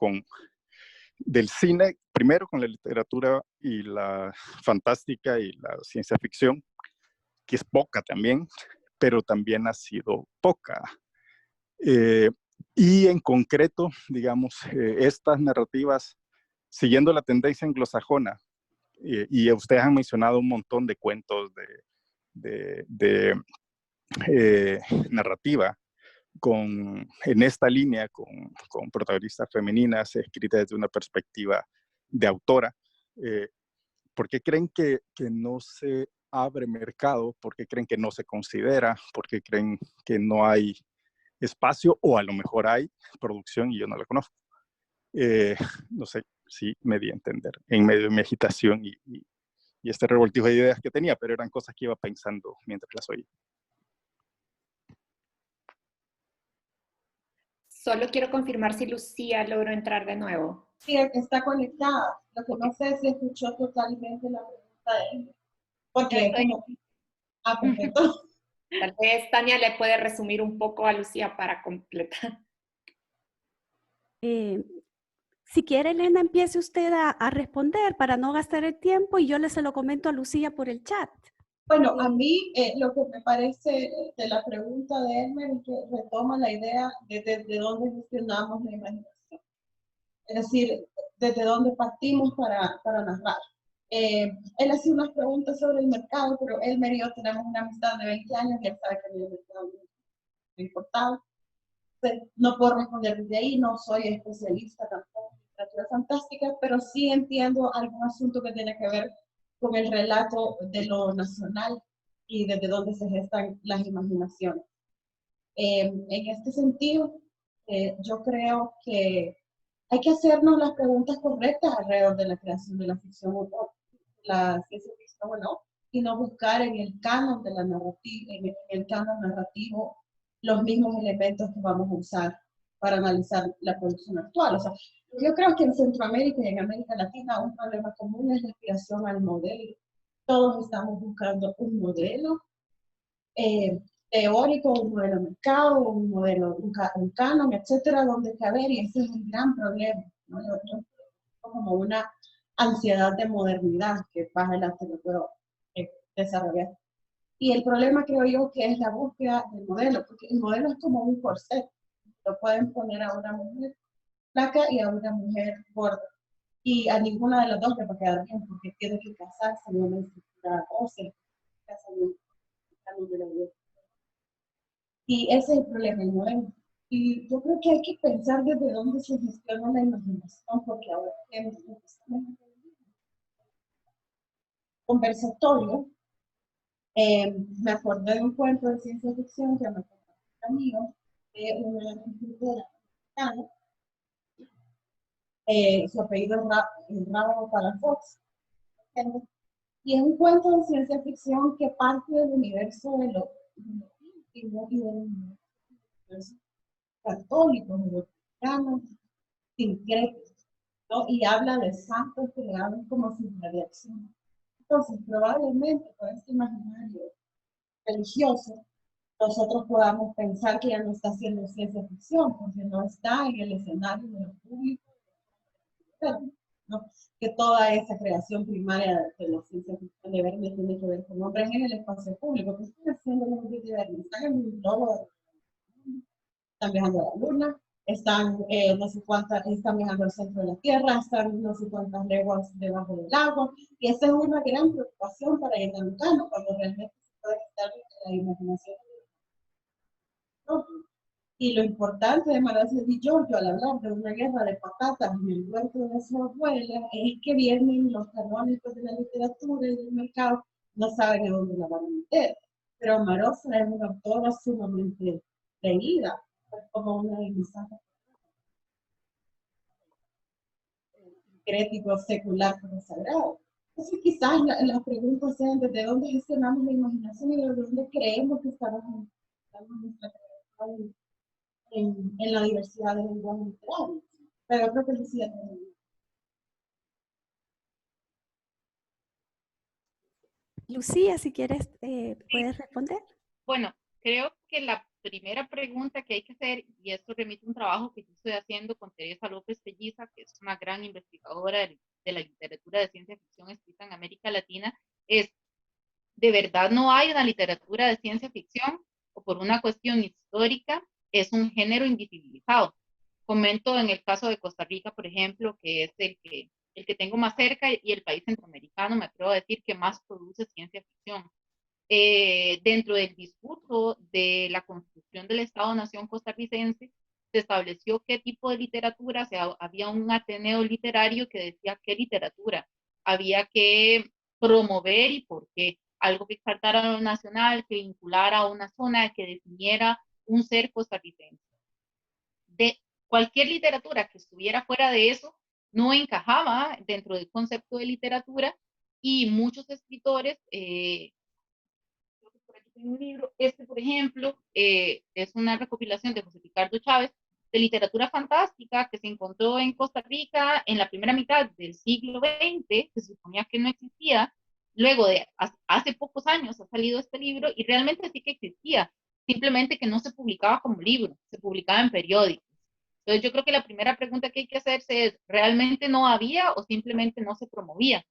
del cine, primero con la literatura y la fantástica y la ciencia ficción, que es poca también, pero también ha sido poca? Y en concreto, digamos, estas narrativas, siguiendo la tendencia anglosajona, y ustedes han mencionado un montón de cuentos de narrativa en esta línea, con protagonistas femeninas escritas desde una perspectiva de autora. ¿Por qué creen que no se abre mercado? ¿Por qué creen que no se considera? ¿Por qué creen que no hay espacio? O a lo mejor hay producción y yo no la conozco. No sé si me di a entender en medio de mi agitación y este revoltijo de ideas que tenía, pero eran cosas que iba pensando mientras las oía. Solo quiero confirmar si Lucía logró entrar de nuevo. Sí, está conectada. Lo que no sé es si escuchó totalmente la pregunta de él. Porque como... Ah, perfecto. Tal vez Tania le puede resumir un poco a Lucía para completar. Si quiere, Elena, empiece usted a responder para no gastar el tiempo y yo se lo comento a Lucía por el chat. Bueno, a mí lo que me parece de la pregunta de Elmer es que retoma la idea de desde dónde gestionamos la imaginación. Es decir, desde dónde partimos para narrar. Él hacía unas preguntas sobre el mercado, pero Elmer y yo tenemos una amistad de 20 años y él sabe que a mí el mercado me importaba. Entonces, no puedo responder desde ahí, no soy especialista tampoco en literatura fantástica, pero sí entiendo algún asunto que tiene que ver con el relato de lo nacional y desde dónde se gestan las imaginaciones. En este sentido, yo creo que hay que hacernos las preguntas correctas alrededor de la creación de la ficción o la ciencia ficción o no, y no buscar en el canon de la narrativa, en el canon narrativo los mismos elementos que vamos a usar para analizar la producción actual. O sea, yo creo que en Centroamérica y en América Latina un problema común es la aspiración al modelo. Todos estamos buscando un modelo teórico, un modelo de mercado, un modelo, un canon, etcétera, donde caber, y ese es el gran problema, ¿no? Yo como una ansiedad de modernidad que más adelante lo puedo desarrollar. Y el problema creo yo que es la búsqueda del modelo, porque el modelo es como un corset. Lo pueden poner a una mujer flaca y a una mujer gorda. Y a ninguna de las dos le va a quedar bien, porque tiene que casarse en una estructura ósea, casarse en un canon de la vida. Y ese es el problema, el modelo. Y yo creo que hay que pensar desde dónde se gestiona la imaginación, porque ahora tenemos un conversatorio. Me acordé de un cuento de ciencia ficción que me contó un amigo de una escritora mexicana. Su apellido es Rabo Palafox. Y es un cuento de ciencia ficción que parte del universo de lo íntimo y del universo católico, de los cristianos, sincréticos, ¿no? Y habla de santos creados como sin radiación. Entonces, probablemente con este imaginario religioso, nosotros podamos pensar que ya no está haciendo ciencia ficción, porque no está en el escenario de lo público, ¿no? Que toda esa creación primaria de la ciencia ficción de Verne tiene que ver con hombres en el espacio público. ¿Qué están haciendo los hombres de Verne? Están en un globo, están viajando a la luna, están no sé cuántas, están viajando al centro de la Tierra, están no sé cuántas leguas debajo del agua, y esa es una gran preocupación para el americano, cuando realmente se puede estar en la imaginación. Y lo importante de Maracel y Giorgio al hablar de una guerra de patatas en el huerto de su abuela es que vienen los canónicos de la literatura y del mercado, no saben a dónde la van a meter. pero Omarosa es una autora sumamente leída, es como una de mis crítico secular como sagrado. Entonces quizás las preguntas sean desde dónde gestionamos la imaginación y desde dónde creemos que estamos en la diversidad de lenguaje literario. Pero creo que decía también. Lucía, si quieres, puedes responder. Bueno, creo que la primera pregunta que hay que hacer, y esto remite a un trabajo que yo estoy haciendo con Teresa López Pelliza, que es una gran investigadora de la literatura de ciencia ficción escrita en América Latina, es, ¿de verdad no hay una literatura de ciencia ficción? ¿O por una cuestión histórica es un género invisibilizado? Comento en el caso de Costa Rica, por ejemplo, que es el que tengo más cerca y el país centroamericano, me atrevo a decir, que más produce ciencia ficción. Dentro del discurso de la construcción del Estado-Nación costarricense, se estableció qué tipo de literatura, o sea, había un ateneo literario que decía qué literatura había que promover y por qué. Algo que exaltara lo nacional, que vinculara a una zona, que definiera un ser costarricense. De cualquier literatura que estuviera fuera de eso no encajaba dentro del concepto de literatura y muchos escritores en un libro. Por ejemplo, es una recopilación de José Ricardo Chávez de literatura fantástica que se encontró en Costa Rica en la primera mitad del siglo XX, que se suponía que no existía. Luego de hace pocos años ha salido este libro y realmente sí que existía, simplemente que no se publicaba como libro, se publicaba en periódicos. Entonces yo creo que la primera pregunta que hay que hacerse es, ¿realmente no había o simplemente no se promovía?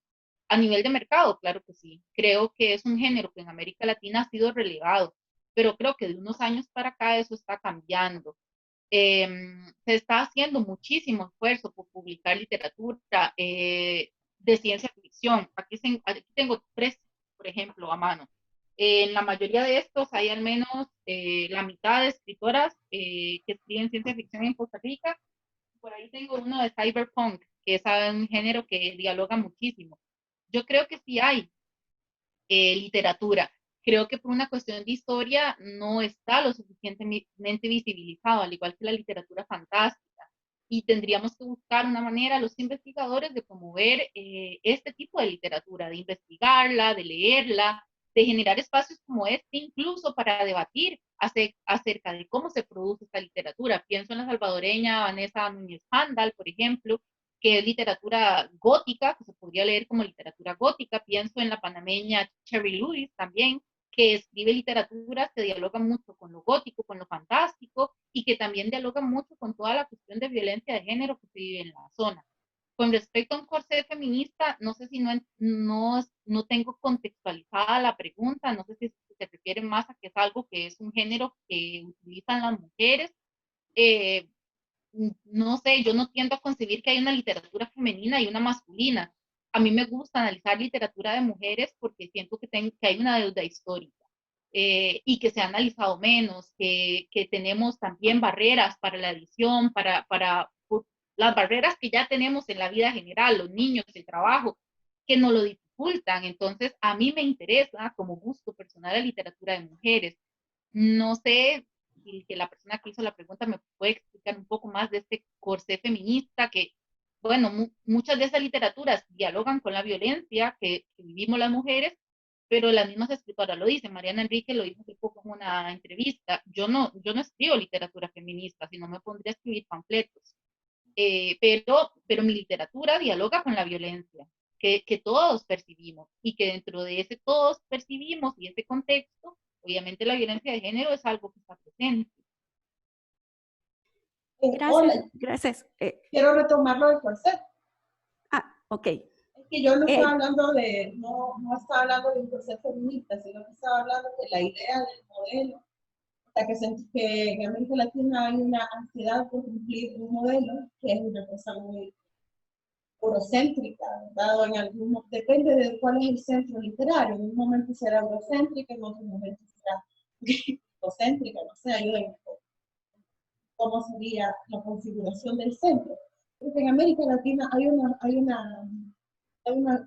A nivel de mercado, claro que sí. Creo que es un género que en América Latina ha sido relegado, pero creo que de unos años para acá eso está cambiando. Se está haciendo muchísimo esfuerzo por publicar literatura de ciencia ficción. Aquí tengo 3, por ejemplo, a mano. En la mayoría de estos hay al menos la mitad de escritoras que escriben ciencia ficción en Costa Rica. Por ahí tengo uno de cyberpunk, que es un género que dialoga muchísimo. Yo creo que sí hay literatura. Creo que por una cuestión de historia no está lo suficientemente visibilizado, al igual que la literatura fantástica. Y tendríamos que buscar una manera, los investigadores, de promover este tipo de literatura, de investigarla, de leerla, de generar espacios como este, incluso para debatir acerca de cómo se produce esta literatura. Pienso en la salvadoreña Vanessa Núñez Handal, por ejemplo, que es literatura gótica, que se podría leer como literatura gótica. Pienso en la panameña Cherry Lewis también, que escribe literatura que dialoga mucho con lo gótico, con lo fantástico, y que también dialoga mucho con toda la cuestión de violencia de género que se vive en la zona. Con respecto a un corset feminista, no sé si no tengo contextualizada la pregunta, no sé si se refiere más a que es algo que es un género que utilizan las mujeres. Eh, no sé, yo no tiendo a concebir que hay una literatura femenina y una masculina. A mí me gusta analizar literatura de mujeres porque siento que hay una deuda histórica y que se ha analizado menos, que tenemos también barreras para la edición, las barreras que ya tenemos en la vida general, los niños, el trabajo, que nos lo dificultan. Entonces, a mí me interesa como gusto personal la literatura de mujeres. No sé y que la persona que hizo la pregunta me puede explicar un poco más de este corsé feminista que, bueno, muchas de esas literaturas dialogan con la violencia que vivimos las mujeres, pero las mismas escritoras lo dicen. Mariana Enrique lo dijo hace poco en una entrevista. Yo no escribo literatura feminista, sino me pondría a escribir panfletos. Pero mi literatura dialoga con la violencia que todos percibimos y que dentro de ese todos percibimos y ese contexto, obviamente la violencia de género es algo que está presente. Gracias, Hola. gracias. Quiero retomar lo del corset. Ok. Es que yo no estaba hablando no estaba hablando de un corset feminista, sino que estaba hablando de la idea del modelo. O sea, que en América Latina hay una ansiedad por cumplir un modelo que es una cosa muy eurocéntrica, ¿verdad? Depende de cuál es el centro literario. En un momento será eurocéntrica, en otro momento será eurocéntrica, no sé, ayúdenme cómo sería la configuración del centro. Porque en América Latina hay una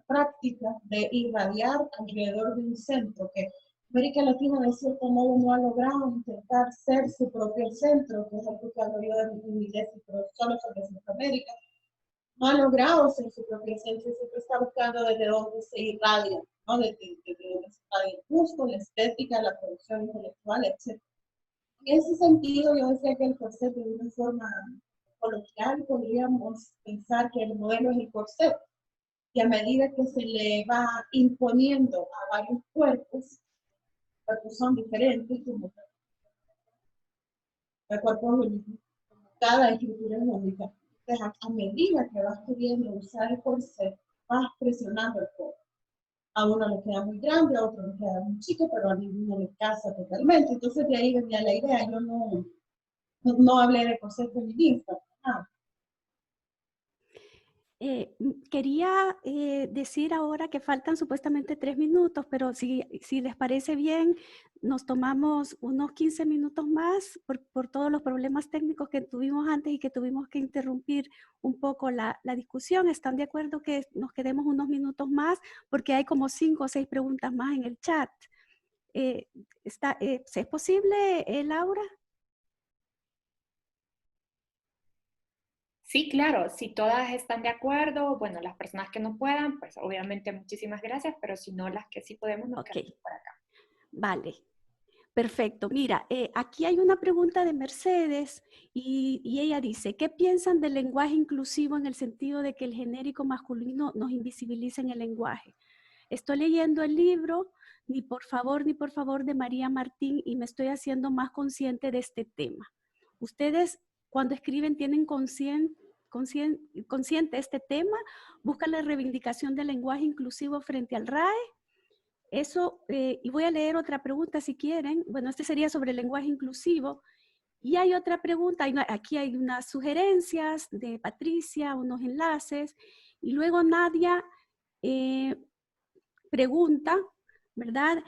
práctica de irradiar alrededor de un centro, que América Latina de cierto modo no ha logrado intentar ser su propio centro, que es algo que hablo yo en mi tesis, pero solo sobre Centroamérica, no ha logrado ser su propio centro, siempre está buscando desde dónde se irradia, ¿no? Desde dónde se irradia el gusto, la estética, la producción intelectual, etc. En ese sentido, yo decía que el corset, de una forma coloquial, podríamos pensar que el modelo es el corset, y a medida que se le va imponiendo a varios cuerpos son diferentes, como el cuerpo único, cada escritura es única. Entonces, a medida que vas queriendo usar el corset, vas presionando el cuerpo. A uno le queda muy grande, a otro le queda muy chico, pero a ninguno le casa totalmente. Entonces, de ahí venía la idea. Yo no hablé de corset feminista. Quería decir ahora que faltan supuestamente 3 minutos, pero si les parece bien, nos tomamos unos 15 minutos más por todos los problemas técnicos que tuvimos antes y que tuvimos que interrumpir un poco la discusión. ¿Están de acuerdo que nos quedemos unos minutos más? Porque hay como 5 o 6 preguntas más en el chat. ¿Es posible, Laura? Sí, claro, si todas están de acuerdo, bueno, las personas que no puedan, pues obviamente muchísimas gracias, pero si no, las que sí podemos, nos quedamos por acá. Vale, perfecto. Mira, aquí hay una pregunta de Mercedes y ella dice, ¿qué piensan del lenguaje inclusivo en el sentido de que el genérico masculino nos invisibiliza en el lenguaje? Estoy leyendo el libro Ni por favor, de María Martín y me estoy haciendo más consciente de este tema. ¿Ustedes cuando escriben tienen consciente este tema? ¿Buscan la reivindicación del lenguaje inclusivo frente al RAE? Eso, y voy a leer otra pregunta si quieren. Bueno, este sería sobre el lenguaje inclusivo. Y hay otra pregunta, aquí hay unas sugerencias de Patricia, unos enlaces, y luego Nadia pregunta, ¿verdad?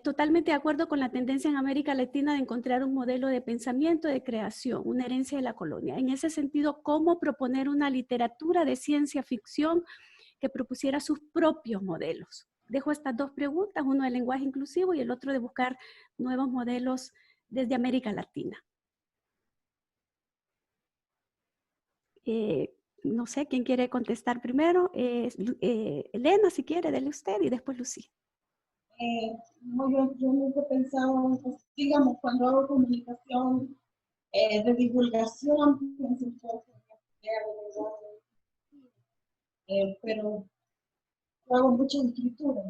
Totalmente de acuerdo con la tendencia en América Latina de encontrar un modelo de pensamiento, de creación, una herencia de la colonia. En ese sentido, ¿cómo proponer una literatura de ciencia ficción que propusiera sus propios modelos? Dejo estas dos preguntas, uno del lenguaje inclusivo y el otro de buscar nuevos modelos desde América Latina. No sé, ¿quién quiere contestar primero? Elena, si quiere, dele usted y después Lucía. Yo nunca he pensado, pues, digamos, cuando hago comunicación de divulgación, pienso en cosas pero yo hago mucha escritura.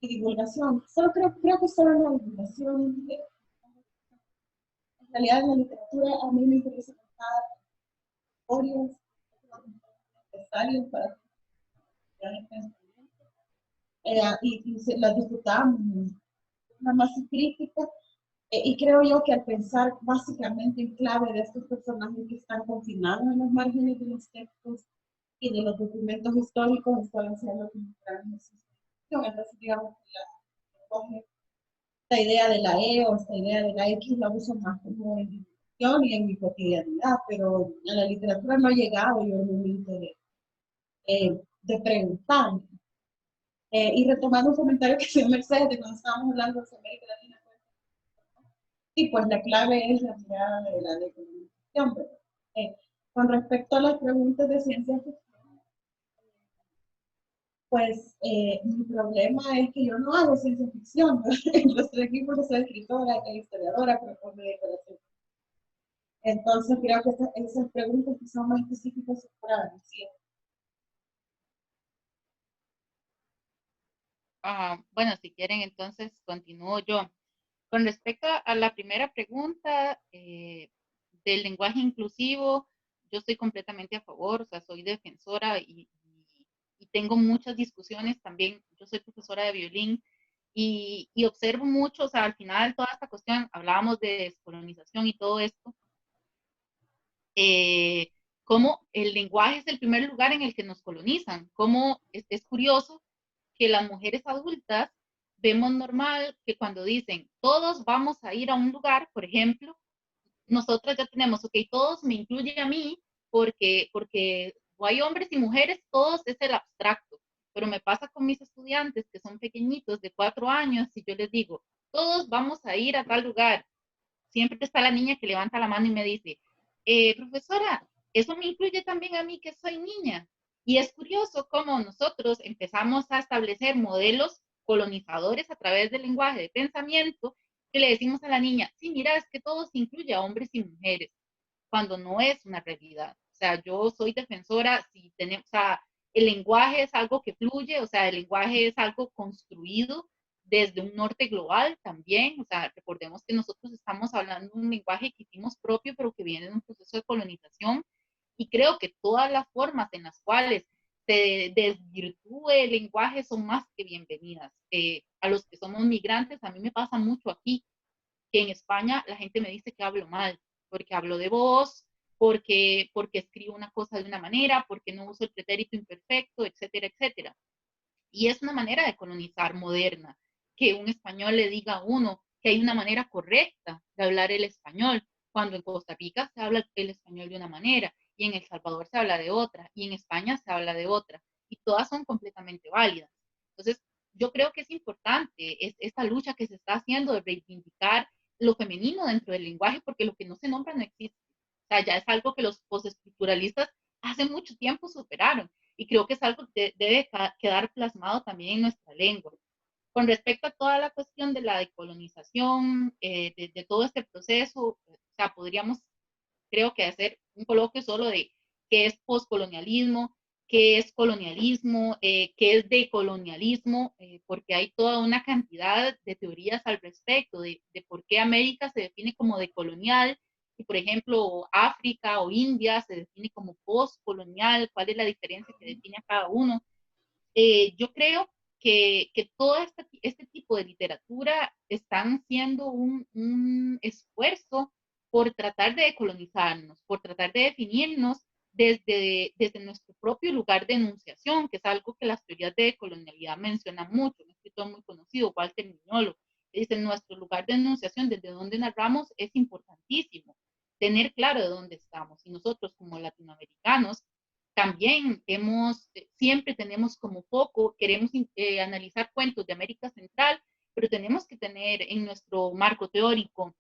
Y divulgación. Solo creo que solo la divulgación. En realidad, en la literatura a mí me interesa contar historias necesarias para el pensamiento. Y las disfrutamos una masa crítica. Y creo yo que al pensar básicamente en clave de estos personajes que están confinados en los márgenes de los textos y de los documentos históricos, está haciendo nuestra institución. Entonces, digamos que esta idea de la E o esta idea de la X la uso más como en discusión y en mi cotidianidad, pero en la literatura no ha llegado yo el momento de preguntarme. Y retomando un comentario que hizo Mercedes de cuando estábamos hablando de América Latina, sí, pues la clave es la mirada de la decolonización. Con respecto a las preguntas de ciencia ficción, pues mi problema es que yo no hago ciencia ficción. Yo estoy aquí porque soy escritora e historiadora, pero por mi decoración. Entonces creo que esas preguntas que son más específicas son para la ciencia. Bueno, si quieren, entonces continúo yo. Con respecto a la primera pregunta del lenguaje inclusivo, yo estoy completamente a favor, o sea, soy defensora y tengo muchas discusiones también. Yo soy profesora de violín y observo mucho, o sea, al final toda esta cuestión, hablábamos de descolonización y todo esto, cómo el lenguaje es el primer lugar en el que nos colonizan, cómo es curioso que las mujeres adultas vemos normal que cuando dicen todos vamos a ir a un lugar, por ejemplo, nosotras ya tenemos, ok, todos me incluye a mí porque o hay hombres y mujeres, todos es el abstracto, pero me pasa con mis estudiantes que son pequeñitos de 4 años y yo les digo, todos vamos a ir a tal lugar. Siempre está la niña que levanta la mano y me dice, profesora, eso me incluye también a mí que soy niña. Y es curioso cómo nosotros empezamos a establecer modelos colonizadores a través del lenguaje de pensamiento que le decimos a la niña, sí, mira, es que todo se incluye a hombres y mujeres, cuando no es una realidad. O sea, yo soy defensora, si tenemos, o sea, el lenguaje es algo que fluye, o sea, el lenguaje es algo construido desde un norte global también, o sea, recordemos que nosotros estamos hablando de un lenguaje que hicimos propio, pero que viene de un proceso de colonización, y creo que todas las formas en las cuales se desvirtúe el lenguaje son más que bienvenidas. A los que somos migrantes, a mí me pasa mucho aquí, que en España la gente me dice que hablo mal, porque hablo de vos, porque escribo una cosa de una manera, porque no uso el pretérito imperfecto, etcétera, etcétera. Y es una manera de colonizar moderna, que un español le diga a uno que hay una manera correcta de hablar el español, cuando en Costa Rica se habla el español de una manera, y en El Salvador se habla de otra, y en España se habla de otra, y todas son completamente válidas. Entonces, yo creo que es importante esta lucha que se está haciendo de reivindicar lo femenino dentro del lenguaje, porque lo que no se nombra no existe. O sea, ya es algo que los postestructuralistas hace mucho tiempo superaron, y creo que es algo que debe quedar plasmado también en nuestra lengua. Con respecto a toda la cuestión de la decolonización, de todo este proceso, o sea, podríamos, creo que hacer un coloquio solo de qué es poscolonialismo, qué es colonialismo, qué es decolonialismo, porque hay toda una cantidad de teorías al respecto de por qué América se define como decolonial, y por ejemplo África o India se define como postcolonial, cuál es la diferencia que define a cada uno. Yo creo que todo este tipo de literatura están haciendo un esfuerzo por tratar de decolonizarnos, por tratar de definirnos desde nuestro propio lugar de enunciación, que es algo que las teorías de decolonialidad mencionan mucho. Un escritor muy conocido, Walter Mignolo, dice: nuestro lugar de enunciación, desde donde narramos, es importantísimo. Tener claro de dónde estamos. Y nosotros, como latinoamericanos, también siempre tenemos como foco, queremos analizar cuentos de América Central, pero tenemos que tener en nuestro marco teórico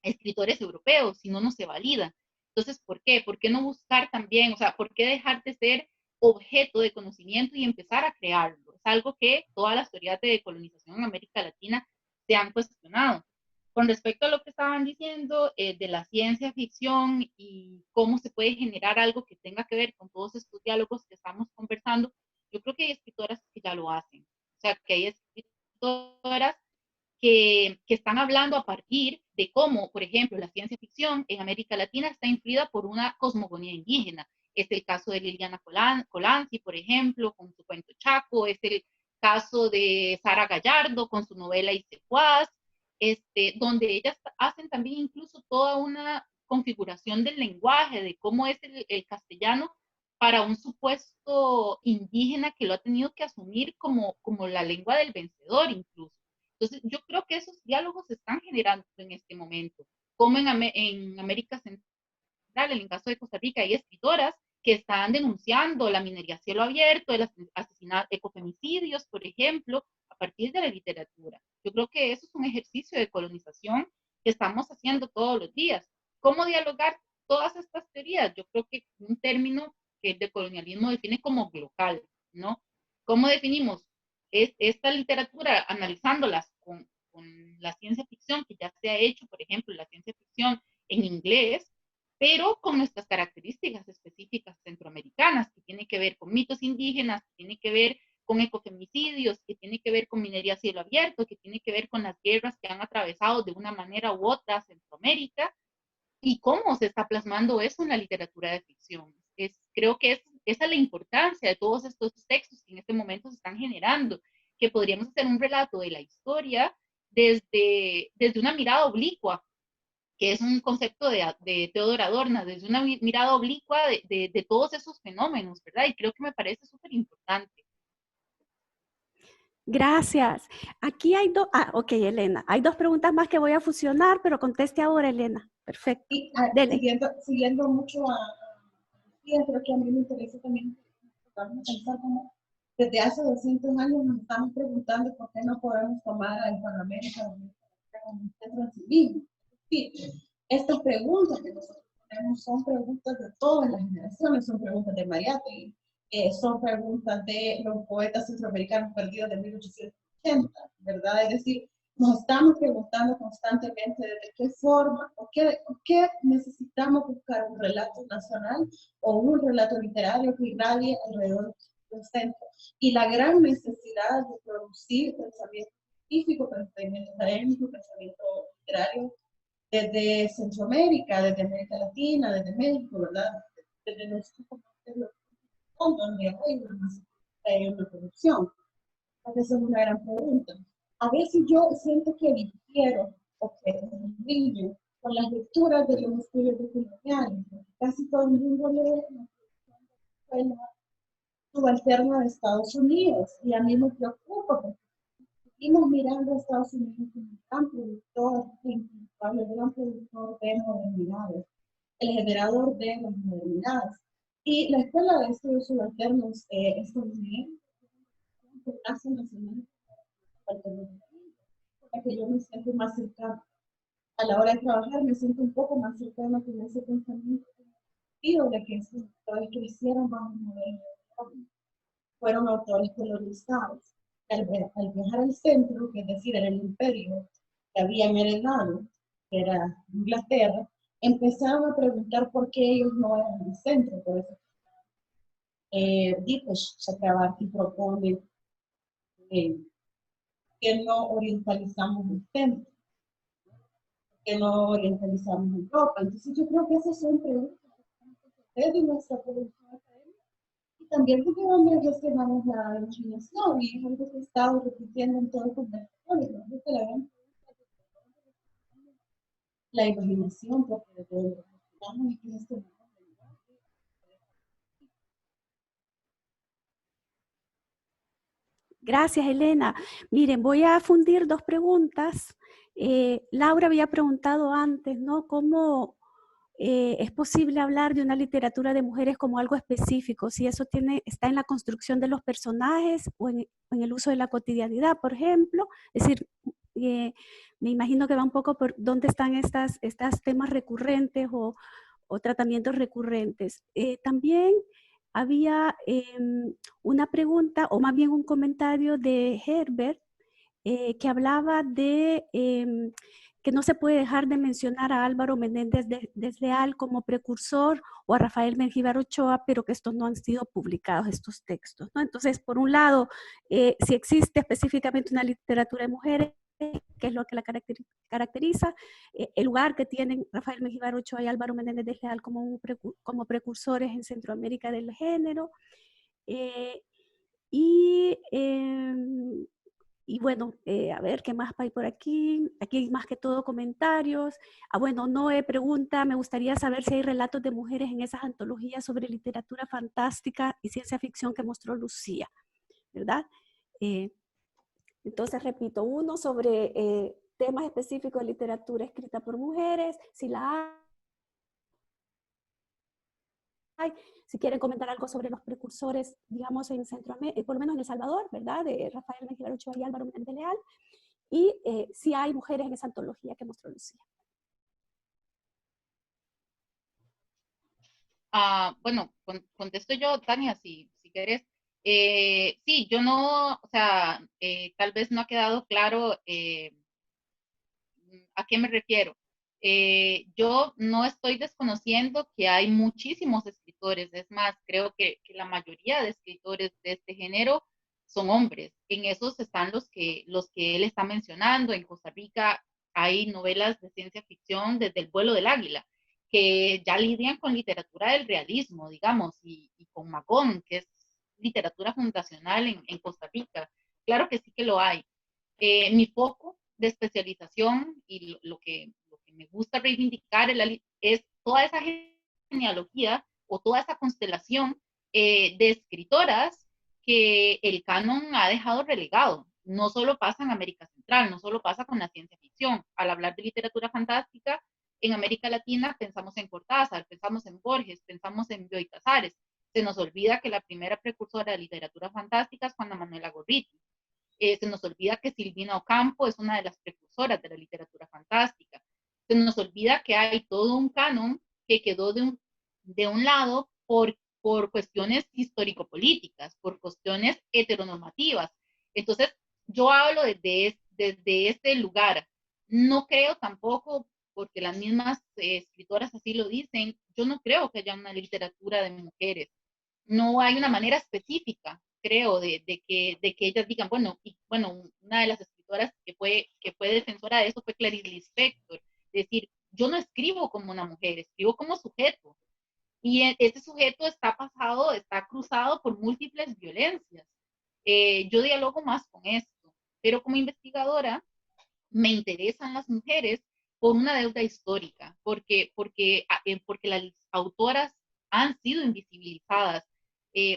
escritores europeos, si no, no se valida. Entonces, ¿por qué? ¿Por qué no buscar también, o sea, por qué dejar de ser objeto de conocimiento y empezar a crearlo? Es algo que todas las teorías de decolonización en América Latina se han cuestionado. Con respecto a lo que estaban diciendo de la ciencia ficción y cómo se puede generar algo que tenga que ver con todos estos diálogos que estamos conversando, yo creo que hay escritoras que ya lo hacen. O sea, que hay escritoras que están hablando a partir de cómo, por ejemplo, la ciencia ficción en América Latina está influida por una cosmogonía indígena. Es el caso de Liliana Colanzi, por ejemplo, con su cuento Chaco, es el caso de Sara Gallardo con su novela Isecuaz, donde ellas hacen también incluso toda una configuración del lenguaje, de cómo es el castellano para un supuesto indígena que lo ha tenido que asumir como la lengua del vencedor incluso. Entonces, yo creo que esos diálogos se están generando en este momento, como en América Central, en el caso de Costa Rica, hay escritoras que están denunciando la minería a cielo abierto, el asesinato, ecofemicidios, por ejemplo, a partir de la literatura. Yo creo que eso es un ejercicio de colonización que estamos haciendo todos los días. ¿Cómo dialogar todas estas teorías? Yo creo que un término que el decolonialismo define como global, ¿no? ¿Cómo definimos esta literatura analizándolas con la ciencia ficción que ya se ha hecho, por ejemplo, la ciencia ficción en inglés, pero con nuestras características específicas centroamericanas, que tiene que ver con mitos indígenas, que tiene que ver con ecofemicidios, que tiene que ver con minería a cielo abierto, que tiene que ver con las guerras que han atravesado de una manera u otra Centroamérica, y cómo se está plasmando eso en la literatura de ficción. Creo que esa es la importancia de todos estos textos que en este momento se están generando, que podríamos hacer un relato de la historia desde una mirada oblicua, que es un concepto de Theodor Adorno, desde una mirada oblicua de todos esos fenómenos, ¿verdad? Y creo que me parece súper importante. Gracias. Aquí hay dos, ok, Elena, hay dos preguntas más que voy a fusionar, pero conteste ahora, Elena. Perfecto. Y, Dele. siguiendo mucho a y creo que a mí me interesa también pensar cómo desde hace 200 años nos estamos preguntando por qué no podemos tomar a Hispanoamérica como un centro civil. Sí, estas preguntas que nosotros tenemos son preguntas de todas las generaciones, son preguntas de Mariátegui, son preguntas de los poetas centroamericanos perdidos de 1880, ¿verdad? Es decir, nos estamos preguntando constantemente de qué forma o qué necesitamos buscar un relato nacional o un relato literario que irradie alrededor del centro. Y la gran necesidad de producir pensamiento científico, pensamiento académico, pensamiento literario desde Centroamérica, desde América Latina, desde México, ¿verdad? Desde nuestros países, donde hay una producción. Esa es una gran pregunta. A veces yo siento que difiero o que brillo con las lecturas de los estudios coloniales. Casi todo el mundo lee la subalterna de Estados Unidos y a mí me preocupa porque seguimos mirando a Estados Unidos como un gran productor, el gran productor de modernidades, el generador de las modernidades. Y la Escuela de Estudios Subalternos estadounidense nace nacional para que yo me siento más cercana. A la hora de trabajar me siento un poco más cercana con ese pensamiento de que esos autores que hicieron bajo el modelo fueron autores colonizados. Al viajar al centro, que es decir, en el imperio que habían heredado, que era Inglaterra, empezaron a preguntar por qué ellos no eran el centro. Por eso, Dipesh Chakrabarti propone que no orientalizamos el centro, que no orientalizamos Europa. Entonces yo creo que esas son preguntas de nuestra producción académica y también porque donde gestionamos la imaginación y es algo que he estado repitiendo en todo el conversatorio, ¿no? Que la imaginación, porque desde donde gestionamos y que gestionamos. Gracias, Elena. Miren, voy a fundir dos preguntas. Laura había preguntado antes, ¿no? ¿Cómo es posible hablar de una literatura de mujeres como algo específico? Si eso está en la construcción de los personajes o en el uso de la cotidianidad, por ejemplo. Es decir, me imagino que va un poco por dónde están estas temas recurrentes o tratamientos recurrentes. También había una pregunta, o más bien un comentario de Herbert, que hablaba de que no se puede dejar de mencionar a Álvaro Menéndez Desleal como precursor o a Rafael Mengíbar Ochoa, pero que estos no han sido publicados, estos textos, ¿no? Entonces, por un lado, si existe específicamente una literatura de mujeres, que es lo que la caracteriza, el lugar que tienen Rafael Mengíbar Ochoa y Álvaro Menéndez Desleal como precursores en Centroamérica del género, y bueno, a ver, ¿qué más hay por aquí? Aquí hay más que todo comentarios. Bueno, Noé pregunta, me gustaría saber si hay relatos de mujeres en esas antologías sobre literatura fantástica y ciencia ficción que mostró Lucía, ¿verdad? Entonces, repito, uno sobre temas específicos de literatura escrita por mujeres, si la hay. Si quieren comentar algo sobre los precursores, digamos, en Centroamérica, por lo menos en El Salvador, ¿verdad? De Rafael Mengíbar Ochoa y Álvaro Menéndez Leal. Y si hay mujeres en esa antología que mostró Lucía. Bueno, contesto yo, Tania, si querés. Sí, yo no, o sea, tal vez no ha quedado claro a qué me refiero. Yo no estoy desconociendo que hay muchísimos escritores, es más, creo que la mayoría de escritores de este género son hombres. En esos están los que él está mencionando. En Costa Rica hay novelas de ciencia ficción desde El vuelo del águila, que ya lidian con literatura del realismo, digamos, y con Magón, que es literatura fundacional en Costa Rica. Claro que sí que lo hay. Mi foco de especialización y lo que me gusta reivindicar es toda esa genealogía o toda esa constelación de escritoras que el canon ha dejado relegado. No solo pasa en América Central, no solo pasa con la ciencia ficción. Al hablar de literatura fantástica, en América Latina pensamos en Cortázar, pensamos en Borges, pensamos en Bioy Casares. Se nos olvida que la primera precursora de literatura fantástica es Juana Manuela Gorriti. Se nos olvida que Silvina Ocampo es una de las precursoras de la literatura fantástica. Se nos olvida que hay todo un canon que quedó de un lado por cuestiones histórico-políticas, por cuestiones heteronormativas. Entonces, yo hablo desde este lugar. No creo tampoco, porque las mismas escritoras así lo dicen, yo no creo que haya una literatura de mujeres. No hay una manera específica, creo, de que ellas digan, bueno, una de las escritoras que fue defensora de eso fue Clarice Lispector. Es decir, yo no escribo como una mujer, escribo como sujeto. Y ese sujeto está cruzado por múltiples violencias. Yo dialogo más con esto, pero como investigadora me interesan las mujeres por una deuda histórica, porque las autoras han sido invisibilizadas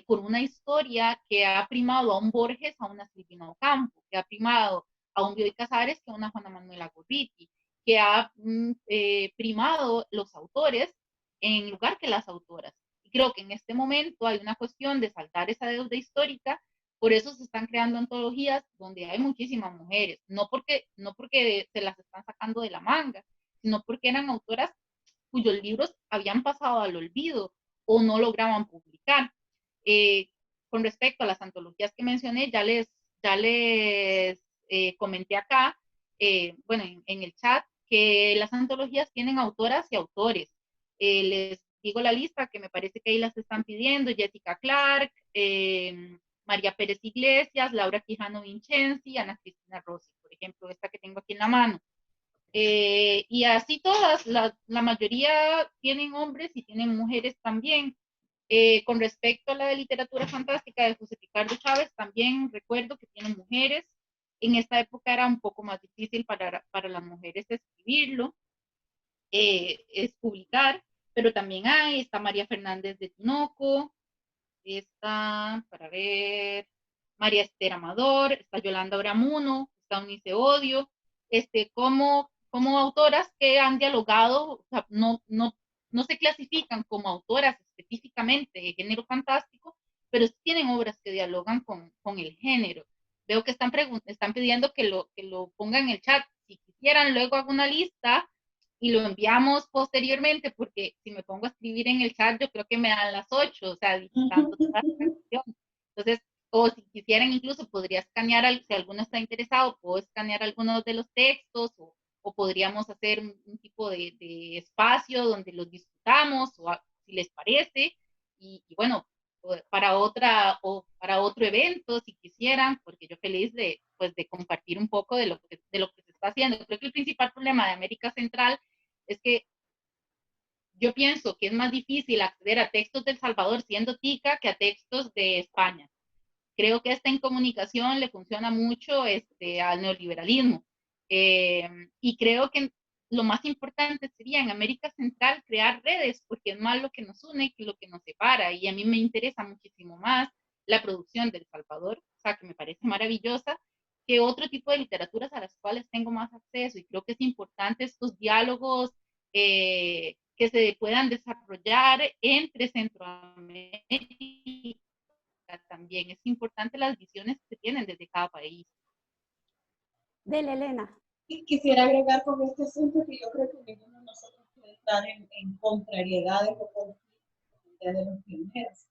por una historia que ha primado a un Borges, a una Silvina Ocampo, que ha primado a un Bioy Casares, que a una Juana Manuela Gorriti, que ha primado los autores en lugar que las autoras. Y creo que en este momento hay una cuestión de saltar esa deuda histórica. Por eso se están creando antologías donde hay muchísimas mujeres, no porque se las están sacando de la manga, sino porque eran autoras cuyos libros habían pasado al olvido o no lograban publicar. Con respecto a las antologías que mencioné, ya les comenté acá, en el chat, que las antologías tienen autoras y autores. Les digo la lista, que me parece que ahí las están pidiendo: Jessica Clark, María Pérez Iglesias, Laura Quijano Vincenzi, Ana Cristina Rossi, por ejemplo, esta que tengo aquí en la mano. Y así todas, la mayoría tienen hombres y tienen mujeres también. Con respecto a la de literatura fantástica de José Ricardo Chávez, también recuerdo que tienen mujeres. En esta época era un poco más difícil para las mujeres escribirlo, es publicar, pero también está María Fernández de Tinoco, está, para ver, María Esther Amador, está Yolanda Oramuno, está Unice Odio, como autoras que han dialogado, o sea, no se clasifican como autoras específicamente de género fantástico, pero sí tienen obras que dialogan con el género. Veo que están pidiendo que lo pongan en el chat. Si quisieran, luego hago una lista y lo enviamos posteriormente, porque si me pongo a escribir en el chat, yo creo que me dan las 8, o sea, digitando toda la canción. Entonces, o si quisieran, incluso podría escanear, si alguno está interesado, puedo escanear algunos de los textos, o podríamos hacer un tipo de espacio donde los discutamos, si les parece, y bueno, para otro evento, si quisieran, porque yo feliz de compartir un poco de lo que se está haciendo. Creo que el principal problema de América Central es que yo pienso que es más difícil acceder a textos de El Salvador siendo tica que a textos de España. Creo que esta incomunicación le funciona mucho al neoliberalismo. Y creo que lo más importante sería en América Central crear redes, porque es más lo que nos une que lo que nos separa. Y a mí me interesa muchísimo más la producción de El Salvador, o sea, que me parece maravillosa, que otro tipo de literaturas a las cuales tengo más acceso. Y creo que es importante estos diálogos que se puedan desarrollar entre Centroamérica. También es importante las visiones que tienen desde cada país. Dele, Elena. Y quisiera agregar con este asunto que yo creo que ninguno de nosotros puede estar en contrariedades o conflictos de los pioneros.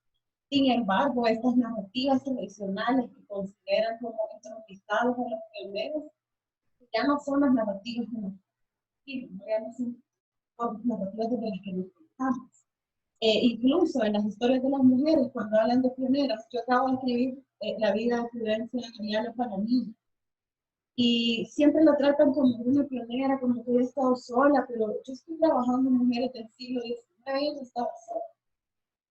Sin embargo, estas narrativas tradicionales que consideran como entropizados a los pioneros ya no son las narrativas de los pioneros, ya no son las narrativas de las que nos contamos. Incluso en las historias de las mujeres, cuando hablan de pioneras, yo acabo de escribir La vida de Prudencia Ariana Paganini, y siempre la tratan como una pionera, como que ella ha estado sola, pero yo estoy trabajando en mujeres del siglo XIX, ella no estaba sola.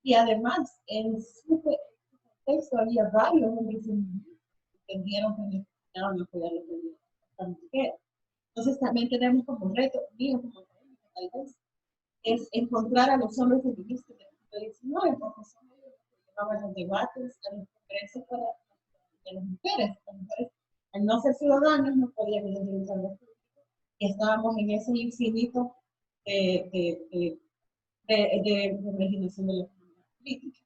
Y además, en su contexto había varios hombres que entendieron que necesitaban apoyar a la mujer. Entonces también tenemos como reto, mío como académica, tal vez, es encontrar a los hombres feministas del siglo XIX, porque son ellos los que llevaban los debates a los congresos de las mujeres. Las mujeres, al no ser ciudadanas, no podían ir a los públicos, y estábamos en ese infinito de imaginación de la comunidad política.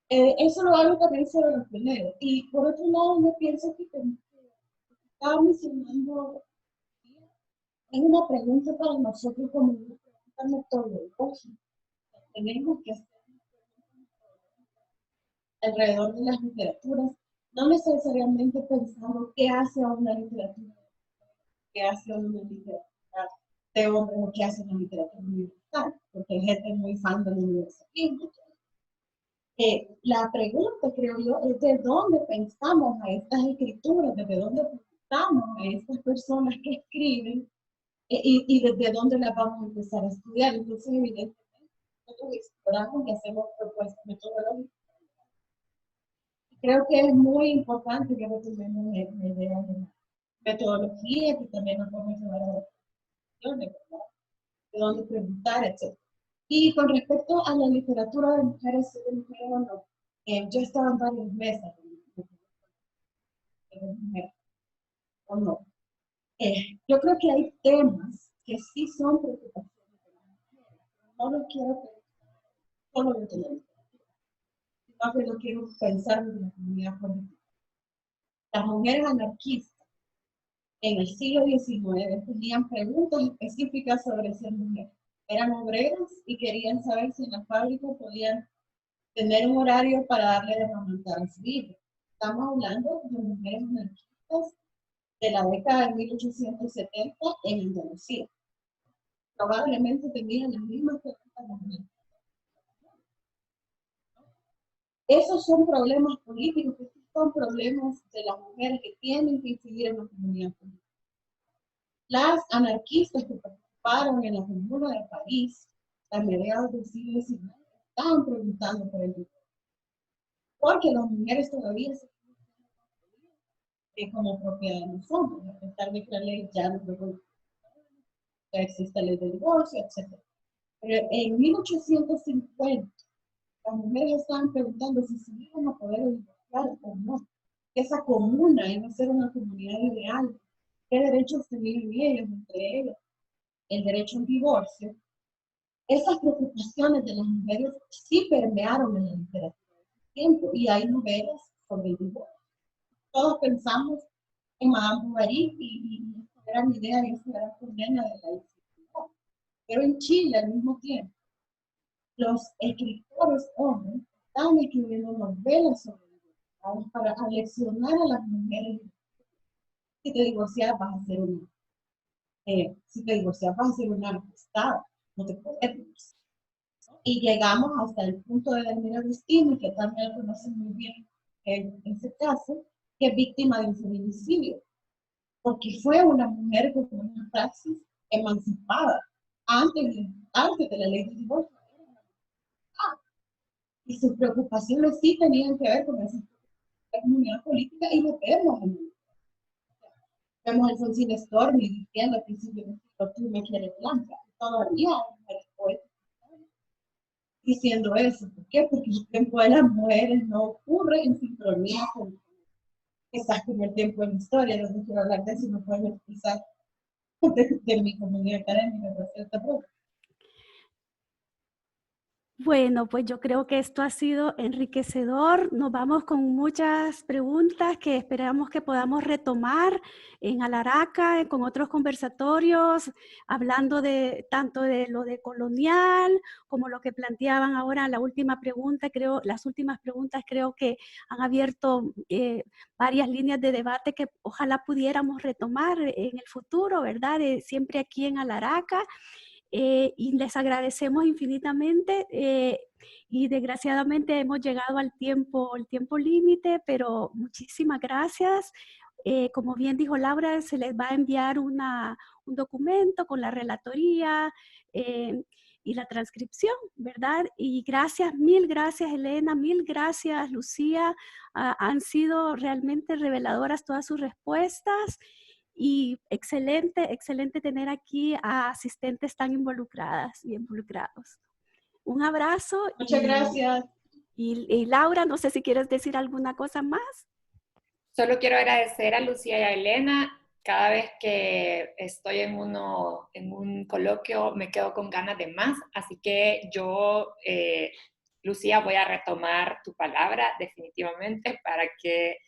Eso lo hablo también sobre los pioneros. Y por otro lado, yo pienso que estaba mencionando, es una pregunta para nosotros como una pregunta metodológica. Tenemos que hacer alrededor de las literaturas, no necesariamente pensando qué hace a una literatura, qué hace a una literatura de hombre o qué hace una literatura universal, porque hay gente muy fan del universalismo. La pregunta, creo yo, es de dónde pensamos a estas escrituras, desde dónde pensamos a estas personas que escriben y desde dónde las vamos a empezar a estudiar. Entonces, evidentemente, nosotros exploramos y hacemos propuestas metodológicas. Creo que es muy importante que retomemos la idea de la metodología, que también nos podemos llevar a las cuestiones, ¿verdad? De dónde preguntar, etc. Y con respecto a la literatura de mujeres o no, yo estaba en varias mesas de mujeres o no. Yo creo que hay temas que sí son preocupaciones de las mujeres. No lo quiero pensar solo desde la literatura, sino que lo quiero pensar desde la comunidad política. Las mujeres anarquistas en el siglo XIX tenían preguntas específicas sobre ser mujer. Eran obreras y querían saber si en la fábrica podían tener un horario para darle de amamantar a su hijo. Estamos hablando de mujeres anarquistas de la década de 1870 en Andalucía. Probablemente tenían las mismas preguntas. Esos son problemas políticos, esos son problemas de las mujeres que tienen que incidir en la comunidad política. Las anarquistas que participaron en la Comuna de París a mediados del siglo XIX estaban preguntando por el divorcio, porque las mujeres todavía se como propiedad de los hombres, a pesar de que la ley ya no reconoce, ya existe la ley de divorcio, etc. Pero en 1850, las mujeres estaban preguntando si se iban a poder divorciar o no. Esa comuna iba a ser una comunidad ideal. ¿Qué derechos tenían ellos, entre ellos? El derecho al divorcio. Esas preocupaciones de las mujeres sí permearon en la literatura de ese tiempo, y hay novelas sobre el divorcio. Todos pensamos en Madame Bovary y esa gran idea y esa gran condena de la disciplina. Pero en Chile, al mismo tiempo, los escritores hombres estaban escribiendo novelas sobre el divorcio para aleccionar a las mujeres. Si te divorcias vas a ser una si te divorcias vas a ser una arrestada, no te puedes divorciar. Y llegamos hasta el punto de Delmira Agustini, que también lo conoce muy bien en ese caso, que es víctima de un feminicidio, porque fue una mujer con una praxis emancipada antes de la ley de divorcio. Y sus preocupaciones sí tenían que ver con esa comunidad política, y lo vemos en el vemos a Alfonsina Storni diciendo al principio del siglo, tú me quieres blanca. Todavía hay mujeres poetas diciendo eso. ¿Por qué? Porque el tiempo de las mujeres no ocurre en sincronía con quizás con el tiempo de la historia. No quiero hablar de eso, no puedo expresar de mi comunidad académica, por cierta forma. Bueno, pues yo creo que esto ha sido enriquecedor. Nos vamos con muchas preguntas que esperamos que podamos retomar en Alaraca, con otros conversatorios, hablando de tanto de lo de colonial como lo que planteaban ahora. La última pregunta, las últimas preguntas creo que han abierto varias líneas de debate que ojalá pudiéramos retomar en el futuro, ¿verdad? Siempre aquí en Alaraca. Y les agradecemos infinitamente y desgraciadamente hemos llegado al tiempo límite, pero muchísimas gracias. Como bien dijo Laura, se les va a enviar un documento con la relatoría y la transcripción, ¿verdad? Y gracias, mil gracias Elena, mil gracias Lucía, han sido realmente reveladoras todas sus respuestas. Y excelente tener aquí a asistentes tan involucradas y involucrados. Un abrazo. Muchas gracias. Y Laura, no sé si quieres decir alguna cosa más. Solo quiero agradecer a Lucía y a Elena cada vez que estoy en un coloquio me quedo con ganas de más, así que yo, Lucía, voy a retomar tu palabra definitivamente para que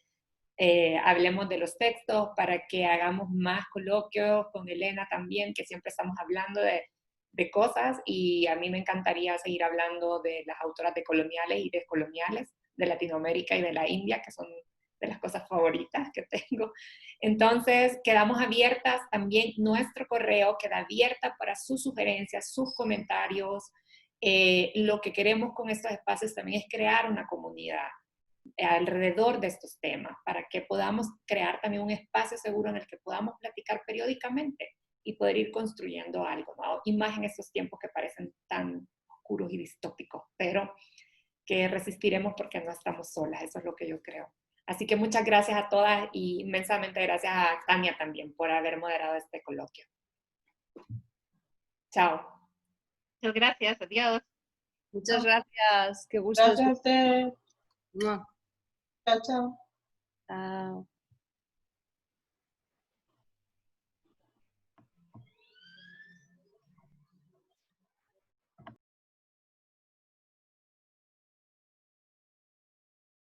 hablemos de los textos, para que hagamos más coloquios con Elena también, que siempre estamos hablando de cosas, y a mí me encantaría seguir hablando de las autoras decoloniales y descoloniales de Latinoamérica y de la India, que son de las cosas favoritas que tengo. Entonces, quedamos abiertas también, nuestro correo queda abierta para sus sugerencias, sus comentarios. Lo que queremos con estos espacios también es crear una comunidad alrededor de estos temas, para que podamos crear también un espacio seguro en el que podamos platicar periódicamente y poder ir construyendo algo, ¿no? Y más en estos tiempos que parecen tan oscuros y distópicos, pero que resistiremos porque no estamos solas, eso es lo que yo creo. Así que muchas gracias a todas y inmensamente gracias a Tania también por haber moderado este coloquio. Chao. Muchas gracias, adiós. Muchas gracias, qué gusto. Gracias a usted. No. Chao, chao. Chao.